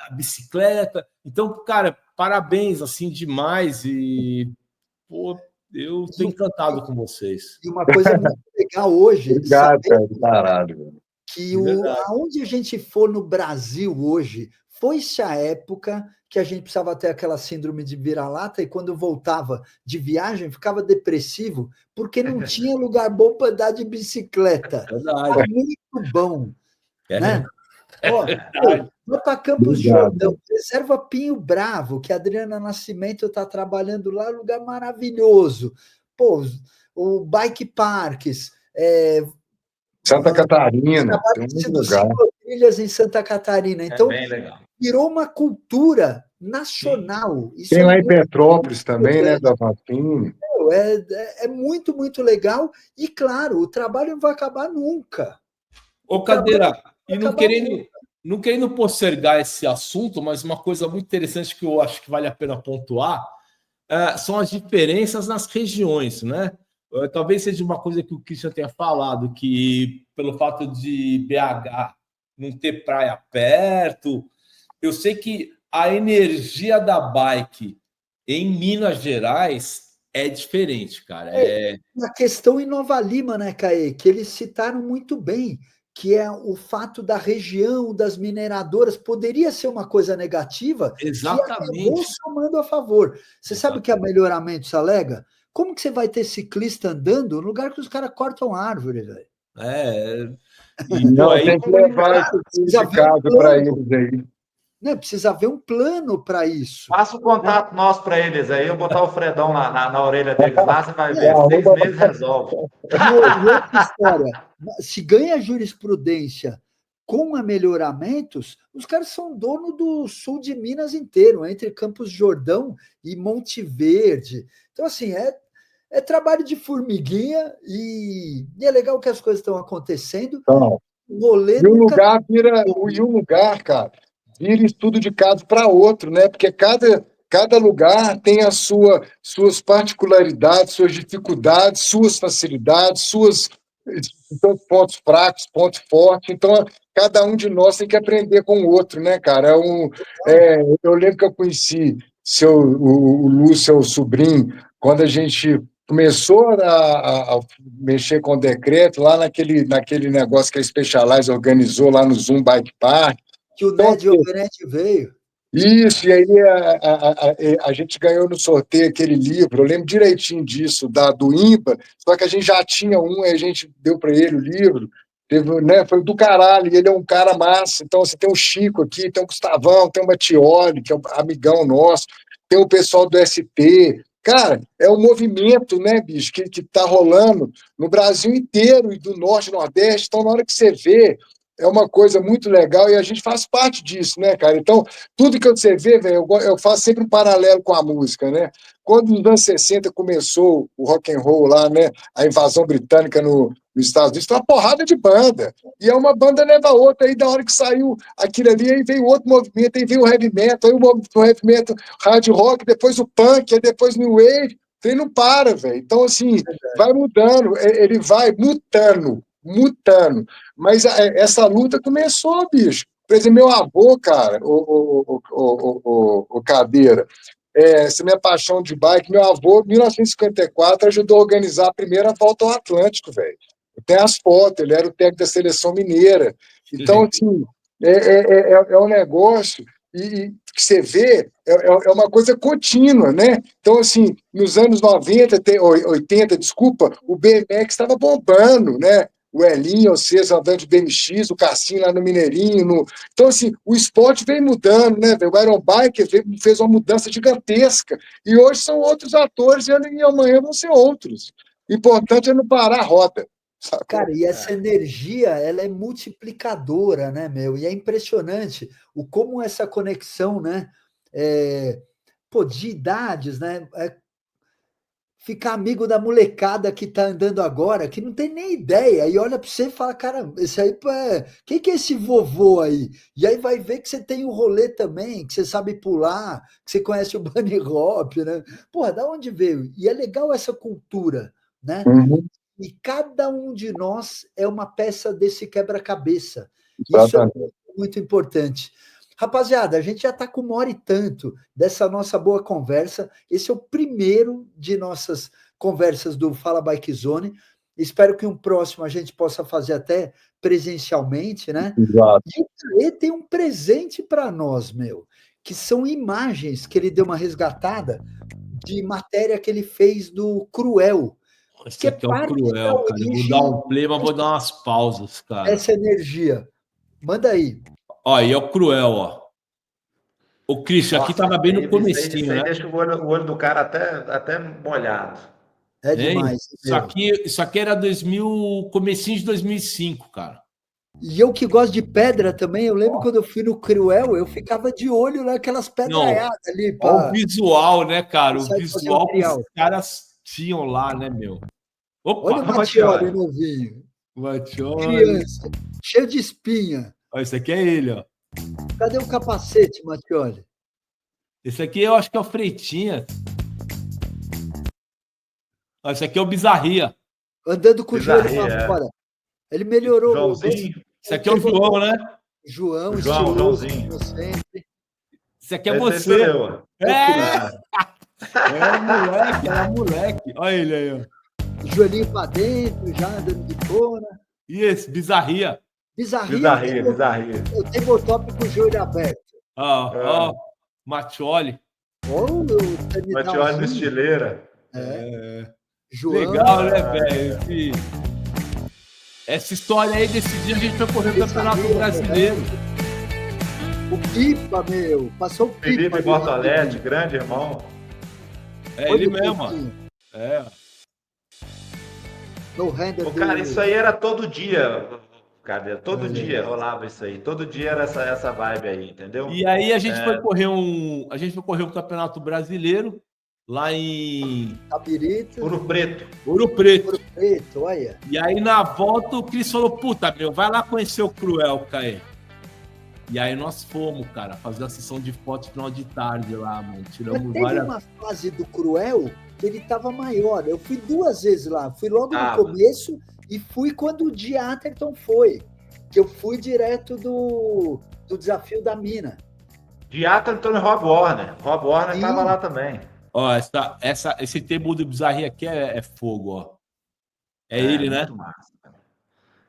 a bicicleta. Então, cara, parabéns, assim, demais. E, pô, eu estou encantado com vocês. E uma coisa muito legal hoje, Obrigado, cara, caralho. que aonde a gente for no Brasil hoje, foi-se a época que a gente precisava ter aquela síndrome de vira-lata e quando voltava de viagem ficava depressivo porque não tinha lugar bom para andar de bicicleta. Tá muito bom, né? Vou para Campos de Jordão, reserva Pinho Bravo, que a Adriana Nascimento está trabalhando lá, lugar maravilhoso. Pô, o Bike Parks, Santa Catarina, tem muito lugar. Trilhas em Santa Catarina. Então, bem legal. Virou uma cultura nacional. Isso tem lá em Petrópolis também, né, da Vapim. É muito, muito legal. E, claro, o trabalho não vai acabar nunca. Ô, Cadeira, e não querendo postergar esse assunto, mas uma coisa muito interessante que eu acho que vale a pena pontuar são as diferenças nas regiões, né? Talvez seja uma coisa que o Christian tenha falado, que pelo fato de BH não ter praia perto, eu sei que a energia da bike em Minas Gerais é diferente, cara. A questão em Nova Lima, né, Caê, que eles citaram muito bem, que é o fato da região, das mineradoras, poderia ser uma coisa negativa, exatamente, que acabou somando a favor. Você sabe o que é melhoramento, se alega? Como que você vai ter ciclista andando no lugar que os caras cortam árvore, velho? Não, tem que levar esse de casa para eles aí. Né? Precisa haver um plano para isso. Passa o contato nosso para eles aí, eu botar o Fredão na orelha deles lá, você vai ver, 6 meses resolve. E outra história, se ganha jurisprudência com a melhoramentos, os caras são dono do sul de Minas inteiro, entre Campos de Jordão e Monte Verde. Então, assim, é trabalho de formiguinha e é legal que as coisas estão acontecendo. Então, e um lugar, cara, vira estudo de caso para outro, né? Porque cada lugar tem as suas particularidades, suas dificuldades, suas facilidades, seus pontos fracos, pontos fortes. Então, cada um de nós tem que aprender com o outro, né, cara? Eu lembro que eu conheci o Lúcio, seu sobrinho, quando a gente começou a mexer com o decreto lá naquele negócio que a Specialized organizou lá no Zoom Bike Park. Que o Ned Overnet veio. Isso, e aí a gente ganhou no sorteio aquele livro, eu lembro direitinho disso, do IMPA, só que a gente já tinha aí a gente deu para ele o livro, foi do caralho, e ele é um cara massa. Então, você tem o Chico aqui, tem o Gustavão, tem o Mattioli, que é um amigão nosso, tem o pessoal do ST. Cara, é um movimento, né, bicho, que tá rolando no Brasil inteiro e do Norte e Nordeste. Então, na hora que você vê é uma coisa muito legal e a gente faz parte disso, né, cara? Então, tudo que você vê, velho, eu faço sempre um paralelo com a música, né? Quando nos anos 60 começou o rock and roll lá, né? A invasão britânica nos Estados Unidos, foi uma porrada de banda. E é uma banda leva a outra, aí da hora que saiu aquilo ali, aí veio outro movimento, aí veio o heavy metal, aí o heavy metal, hard rock, depois o punk, aí depois o new wave. Ele não para, velho. Então, assim, vai mudando, ele vai mutando. Mas essa luta começou, bicho. Por exemplo, meu avô, cara, o Cadeira, essa minha paixão de bike, meu avô, em 1954, ajudou a organizar a primeira volta ao Atlântico, velho. Tem as fotos, ele era o técnico da seleção mineira. Então, assim, é um negócio e que você vê, é uma coisa contínua, né? Então, assim, nos anos 90, 80, desculpa, o BMX estava bombando, né? O Elinho, o César andando de BMX, o Cassinho lá no Mineirinho. Então, assim, o esporte vem mudando, né? O Iron Bike fez uma mudança gigantesca. E hoje são outros atores e amanhã vão ser outros. O importante é não parar a roda. Sacou? Cara, e essa energia, ela é multiplicadora, né, meu? E é impressionante o como essa conexão, né? Pô, de idades, né? Ficar amigo da molecada que tá andando agora, que não tem nem ideia, e olha para você e fala, cara, esse aí, quem que é esse vovô aí? E aí vai ver que você tem o rolê também, que você sabe pular, que você conhece o bunny hop, né? Porra, da onde veio? E é legal essa cultura, né? Uhum, E cada um de nós é uma peça desse quebra-cabeça. Isso é exatamente. muito importante. Rapaziada, a gente já está com 1 hora e tanto dessa nossa boa conversa. Esse é o primeiro de nossas conversas do Fala Bike Zone. Espero que um próximo a gente possa fazer até presencialmente, né? Exato. E o Clê tem um presente para nós, meu, que são imagens que ele deu uma resgatada de matéria que ele fez do Cruel, Esse que é aqui é o parte da Cruel, cara. Eu vou dar origem um play, mas vou dar umas pausas, cara. dessa energia. Manda aí. Ó, e é o Cruel, ó. O Christian, aqui tava bem no comecinho, isso aí né? deixa o olho do cara até molhado. É Hein? demais, meu. Isso aqui era comecinho de 2005, cara. E eu que gosto de pedra também, eu lembro quando eu fui no Cruel, eu ficava de olho naquelas Não, pedraiadas ali olha o para visual, né, cara? O sair fazer visual que os material. caras tinham lá, né, meu? Olha Opa, o Mattioli Matioli. novinho, Matioli. criança, cheio de espinha. Ó, esse aqui é ele, ó. Cadê o capacete, Mattioli? Esse aqui eu acho que é o Freitinha. Ó, esse aqui é o Bizarria. Andando com o joelho Bizarria, para fora. Ele melhorou. Joãozinho. Esse aqui é o João, né? João, João, estiloso, Joãozinho. como sempre. Esse aqui é Esse aí você. sou eu. Era moleque. Olha ele aí, ó. Joelhinho para dentro, já andando de cona. E esse, Bizarria. Bizarria. Bizarria. Eu tenho botop com o joelho aberto. Ó, Mattioli. Olha o Matioli no terminalzinho. estileira. João. Legal, né, velho? Essa história aí, desse dia, a gente foi correr o Campeonato Brasileiro. O Pipa, meu. Passou o Pipa. Felipe ali, Bortoletti, rapidinho. grande irmão. É Olha ele o mesmo, ó. Pipinho. É. No render Ô, cara, isso aí era todo dia, cara. Todo É dia verdade. rolava isso aí. Todo dia era essa vibe aí, entendeu? E aí a gente foi correr um Campeonato Brasileiro lá em Tabirito. Ouro Preto. Ouro Preto. Ouro Preto, olha. E aí na volta o Cris falou: puta, meu, vai lá conhecer o Cruel, Caê. E aí nós fomos, cara, fazer a sessão de foto final de tarde lá, mano. Mas Tiramos teve várias. uma fase do Cruel que ele tava maior. Eu fui 2 vezes lá. Fui logo no Tava. começo e fui quando o Di Atherton foi. Que eu fui direto do desafio da mina. De Atherton e Rob Warner. Rob Warner Sim. tava lá também. Ó, esse tempo do Bizarria aqui é fogo, ó. É ele, né? Muito massa, cara.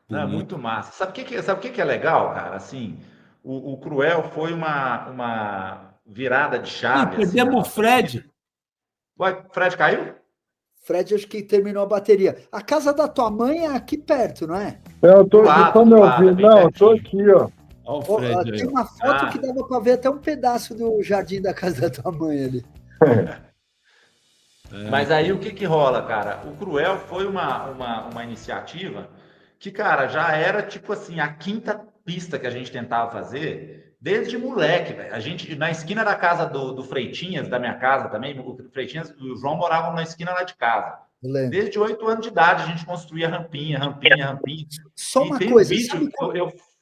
Não, é muito massa. Sabe o que é legal, cara? Assim, o Cruel foi uma virada de chave. Ih, perdemos assim, o Fred. Ué, Fred caiu? Fred, acho que terminou a bateria. A casa da tua mãe é aqui perto, não é? Eu tô Do lado, aqui, meu é ouvindo. bem Não, eu tô pertinho. aqui, ó. Ó o Ó, Fred aí, tem ó. uma foto Ah. que dava para ver até um pedaço do jardim da casa da tua mãe ali. Mas aí o que rola, cara? O Cruel foi uma iniciativa que, cara, já era tipo assim, a quinta pista que a gente tentava fazer desde moleque, velho. A gente, na esquina da casa do Freitinhas, da minha casa também, o Freitinhas e o João moravam na esquina lá de casa. Desde 8 anos de idade, a gente construía rampinha. Só E uma tem coisa, um vídeo, sabe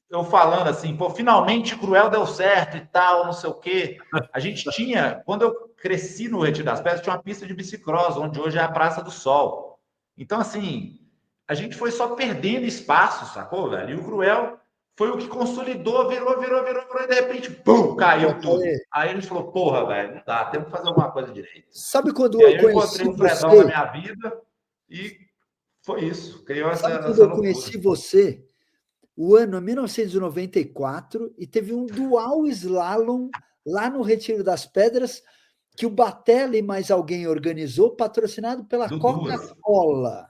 eu falando assim, pô, finalmente Cruel deu certo e tal, não sei o quê. A gente tinha, quando eu cresci no Retiro das Pedras, tinha uma pista de bicicross, onde hoje é a Praça do Sol. Então, assim, a gente foi só perdendo espaço, sacou, velho? E o Cruel foi o que consolidou, virou, e de repente, pum, caiu tudo. Aí a gente falou, porra, velho, não dá, temos que fazer alguma coisa direito. Sabe quando E aí eu eu encontrei conheci o Fredão você? na minha vida e foi isso, criou Sabe quando essa eu loucura. conheci você? O ano é 1994 e teve um dual slalom lá no Retiro das Pedras que o Batelli e mais alguém organizou, patrocinado pela Coca-Cola.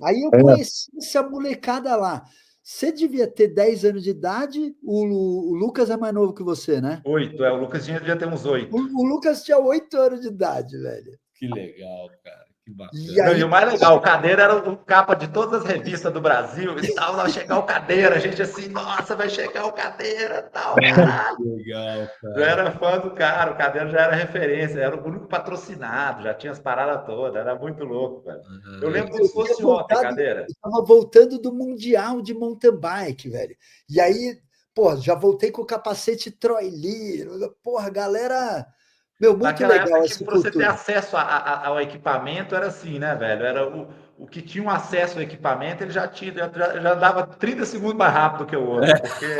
Aí eu conheci essa molecada lá. Você devia ter 10 anos de idade, o Lucas é mais novo que você, né? 8, o Lucas devia ter uns 8. O Lucas tinha 8 anos de idade, velho. Que legal, cara. Que bacana. E o mais legal, o Cadeira era o capa de todas as revistas do Brasil e tal, vai chegar o Cadeira, a gente assim, nossa, vai chegar o Cadeira, tal, caralho. Que legal, cara. Eu era fã do cara, o Cadeira já era referência, era o único patrocinado, já tinha as paradas todas, era muito louco, velho. Eu lembro como se fosse ontem, Cadeira. Eu tava voltando do Mundial de mountain bike, velho. E aí, pô, já voltei com o capacete Troy Lee, porra, galera... Meu, muito naquela legal época essa que para você ter cultura. acesso ao equipamento era assim, né, velho? Era o que tinha um acesso ao equipamento, ele já dava 30 segundos mais rápido que o outro. Porque...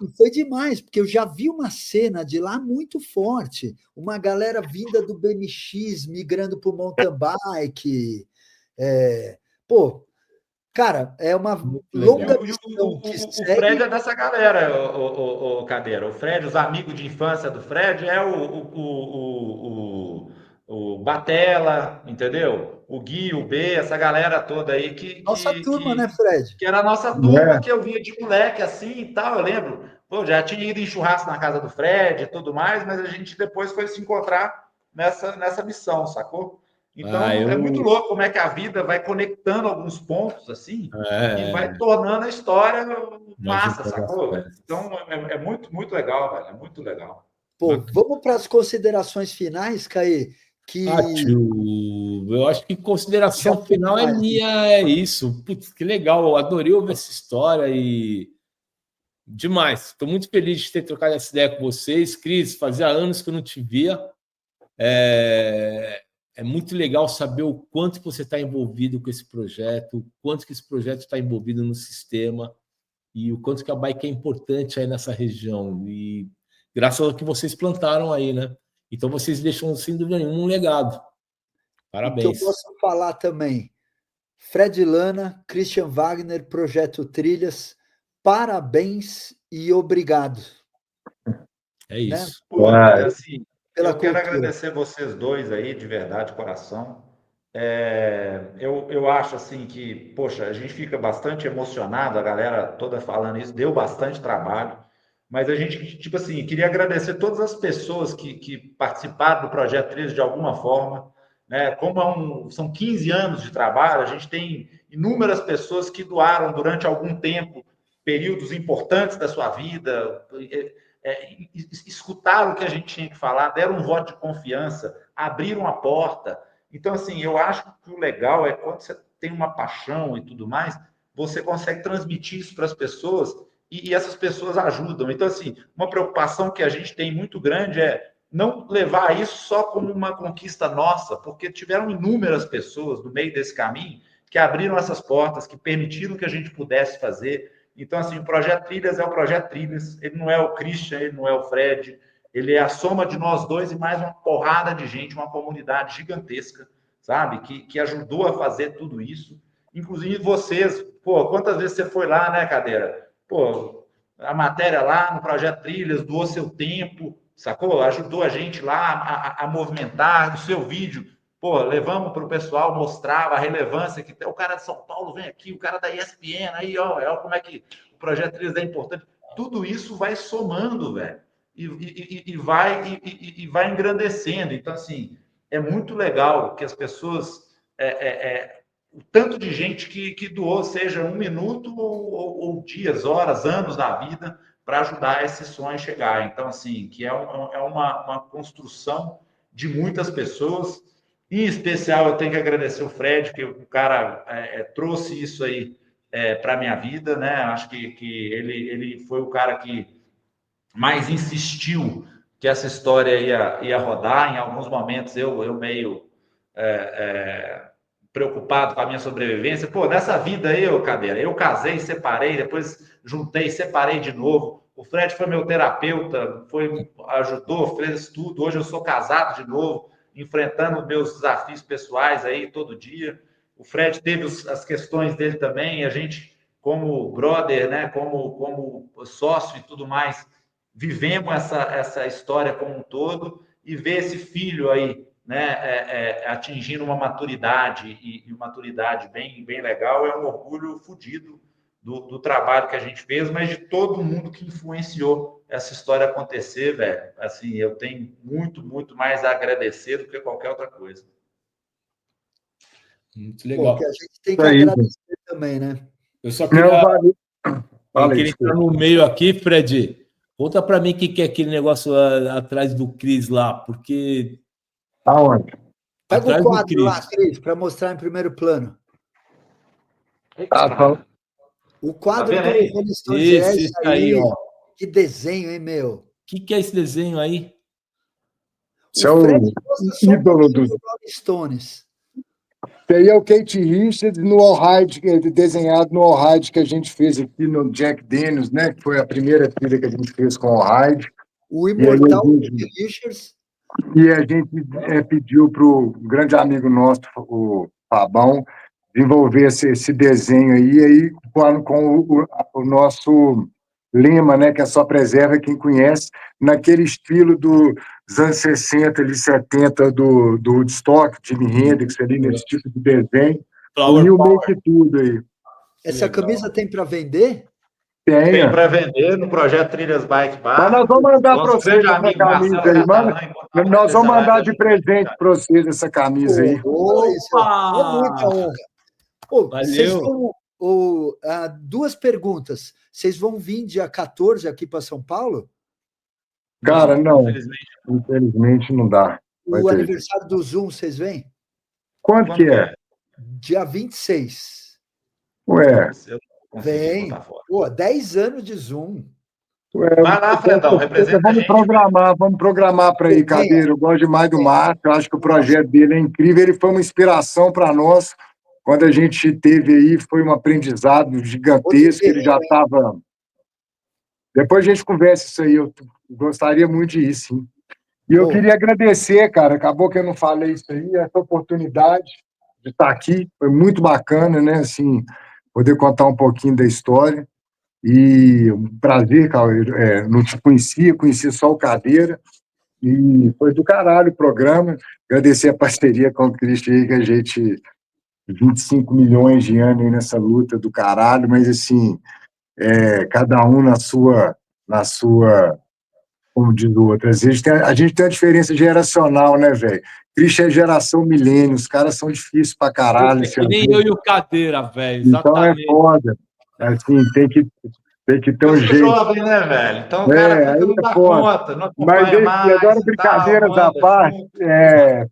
E foi demais, porque eu já vi uma cena de lá muito forte. Uma galera vinda do BMX migrando para o mountain bike. Pô, cara, é uma longa missão que o segue. Fred é dessa galera, o Cadeira. O Fred, os amigos de infância do Fred é o Batella, entendeu? O Gui, o B, essa galera toda aí Nossa turma, né, Fred? que era a nossa turma, que eu via de moleque assim e tal. Eu lembro, pô, já tinha ido em churrasco na casa do Fred e tudo mais, mas a gente depois foi se encontrar nessa missão, sacou? Então, é muito louco como é que a vida vai conectando alguns pontos assim e vai tornando a história massa, sacou? Então, é muito, muito legal, velho. É muito legal. Pô, vamos para as considerações finais, Caê? Eu acho que consideração final é minha, é isso. Putz, que legal, eu adorei ouvir essa história e demais. Estou muito feliz de ter trocado essa ideia com vocês. Cris, fazia anos que eu não te via. É muito legal saber o quanto você está envolvido com esse projeto, o quanto que esse projeto está envolvido no sistema e o quanto que a bike é importante aí nessa região. E graças ao que vocês plantaram aí, né? Então vocês deixam, sem dúvida nenhuma, um legado. Parabéns. O que eu posso falar também, Fred Lana, Christian Wagner, Projeto Trilhas, parabéns e obrigado. É isso. Né? Pô, assim, eu quero agradecer vocês dois aí, de verdade, de coração. Eu acho assim que, poxa, a gente fica bastante emocionado, a galera toda falando isso, deu bastante trabalho, mas a gente, tipo assim, queria agradecer todas as pessoas que participaram do Projeto Trilhas de alguma forma, né? Como são 15 anos de trabalho, a gente tem inúmeras pessoas que doaram durante algum tempo, períodos importantes da sua vida, escutaram o que a gente tinha que falar, deram um voto de confiança, abriram a porta. Então, assim, eu acho que o legal é quando você tem uma paixão e tudo mais, você consegue transmitir isso para as pessoas e essas pessoas ajudam. Então, assim, uma preocupação que a gente tem muito grande é não levar isso só como uma conquista nossa, porque tiveram inúmeras pessoas no meio desse caminho que abriram essas portas, que permitiram que a gente pudesse fazer. Então, assim, o Projeto Trilhas é o Projeto Trilhas, ele não é o Christian, ele não é o Fred, ele é a soma de nós dois e mais uma porrada de gente, uma comunidade gigantesca, sabe? Que ajudou a fazer tudo isso. Inclusive vocês, pô, quantas vezes você foi lá, né, Cadeira? Pô, a matéria lá no Projeto Trilhas, doou seu tempo, sacou? Ajudou a gente lá a movimentar, o seu vídeo. Pô, levamos para o pessoal, mostrava a relevância que tem. O cara de São Paulo vem aqui, o cara da ESPN, aí, ó como é que o Projeto Trilhas é importante. Tudo isso vai somando, velho. E vai engrandecendo. Então, assim, é muito legal que as pessoas o tanto de gente que doou, seja 1 minuto ou dias, horas, anos da vida, para ajudar esse sonho a chegar. Então, assim, que é uma construção de muitas pessoas. Em especial, eu tenho que agradecer o Fred, que o cara trouxe isso aí para a minha vida, né? Acho que ele foi o cara que mais insistiu que essa história ia rodar. Em alguns momentos, eu meio preocupado com a minha sobrevivência. Pô, nessa vida aí, Cadeira, eu casei, separei, depois juntei, separei de novo. O Fred foi meu terapeuta, ajudou, fez tudo. Hoje eu sou casado de novo, enfrentando meus desafios pessoais aí todo dia. O Fred teve as questões dele também, e a gente, como brother, né, como sócio e tudo mais, vivemos essa história como um todo, e ver esse filho aí, né, atingindo uma maturidade e maturidade bem legal, é um orgulho fodido do trabalho que a gente fez, mas de todo mundo que influenciou essa história acontecer, velho. Assim, eu tenho muito mais a agradecer do que qualquer outra coisa. Muito legal. Pô, que a gente tem que agradecer também, né? Eu só queria... Eu queria entrar no meio aqui, Fred. Conta para mim o que é aquele negócio atrás do Cris lá, porque... Aonde? Pega o quadro lá, Cris, para mostrar em primeiro plano. O quadro tá do Rolling Stones. Esse aí, ó. Que desenho, hein, meu? O que é esse desenho aí? Esse é o ídolo dos Rolling Stones. Esse aí é o Kate Richards no All-Hide, desenhado no All-Hide que a gente fez aqui no Jack Daniels, né? Que foi a primeira trilha que a gente fez com o All-Hide. O imortal Kate Richards. E a gente pediu para o grande amigo nosso, o Fabão, desenvolver esse desenho aí com o nosso lema, né, que é só preserva quem conhece, naquele estilo dos anos 60 e 70 do Woodstock, Jimi Hendrix, ali nesse tipo de desenho. Uniu meio que tudo aí. Essa camisa tem para vender? Tem para vender no projeto Trilhas Bike Bar. Mas nós vamos mandar para vocês essa camisa aí, mano. Nós vamos mandar de presente para vocês essa camisa aí. Opa! É muita honra. Valeu. Duas perguntas. Vocês vão vir dia 14 aqui para São Paulo? Cara, não. Infelizmente não dá. O aniversário do Zoom, vocês vêm? Quando que é? Dia 26. Ué. Vem. Pô, 10 anos de Zoom. Vai lá, Fredão, representa a gente. Vamos programar para ir, Cadeira. Eu gosto demais do Márcio, eu acho que o projeto dele é incrível, ele foi uma inspiração para nós. Quando a gente teve aí, foi um aprendizado gigantesco, ele já estava... Depois a gente conversa isso aí, eu gostaria muito de ir, sim. E eu queria agradecer, cara, acabou que eu não falei isso aí, essa oportunidade de estar aqui, foi muito bacana, né, assim, poder contar um pouquinho da história. E um prazer, cara, não te conhecia só o Cadeira, e foi do caralho o programa. Agradecer a parceria com o Christian aí, que a gente 25 milhões de anos aí nessa luta do caralho, mas assim, cada um na sua, como diz o outro, a gente tem uma diferença geracional, né, velho? Christian é geração milênio, os caras são difíceis pra caralho. Que nem eu e o Cadeira, velho. Então é foda. Assim, tem que ter um jeito. Jovem, né, velho? Então o cara não dá conta, não acompanha mais. Agora, brincadeiras à parte, é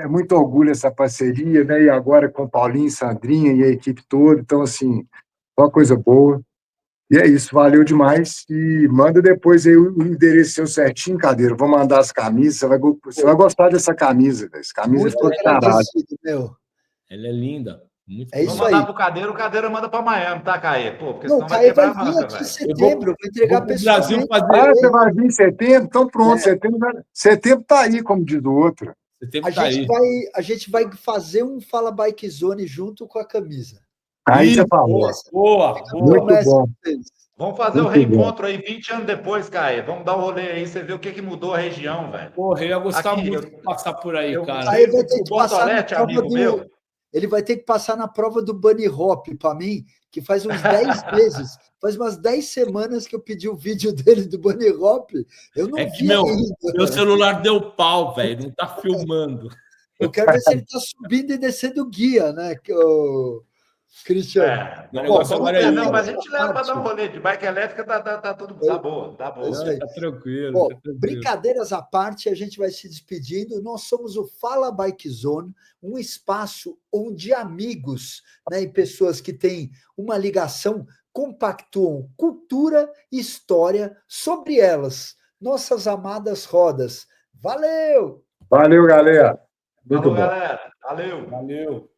muito orgulho essa parceria, né? E agora com Paulinho, Sandrinha e a equipe toda. Então, assim, só coisa boa. E é isso, valeu demais. E manda depois aí o endereço seu certinho, Cadeira. Vou mandar as camisas. Você vai gostar dessa camisa, velho. Essa camisa ficou de caralho. Ela é linda. Vamos mandar pro Cadeira, o Cadeira manda para Miami, tá, Caê? Pô, porque senão vai quebrar a banca, velho. Em setembro, vou entregar para o Brasil fazer. Você vai vir em setembro? Então pronto, setembro tá aí, como diz o outro. A gente vai fazer um Fala Bike Zone junto com a camisa. Aí você falou. Boa. Muito bom. Vamos fazer o reencontro aí 20 anos depois, Caê. Vamos dar um rolê aí, você vê o que mudou a região, velho. Porra, eu ia gostar muito de passar por aí, cara. Aí vai ter que passar na prova do... Ele vai ter que passar na prova do Bunny Hop para mim, que faz uns 10 meses, faz umas 10 semanas que eu pedi o vídeo dele do Bunny Hop. Eu não vi ainda. Meu celular deu pau, velho, não tá filmando. Eu quero ver se ele está subindo e descendo guia, né, Cristiano? O negócio agora é não, isso. mas a gente leva para dar um rolê de bike elétrica, tá tudo tá boa, tá boa. Isso aí. Tá tranquilo, Bom, tá tranquilo. brincadeiras à parte, a gente vai se despedindo. Nós somos o Fala Bike Zone, um espaço onde amigos, né, e pessoas que têm uma ligação compactuam cultura e história sobre elas, nossas amadas rodas. Valeu! Valeu, galera. Muito Falou, bom. galera. Valeu. Valeu.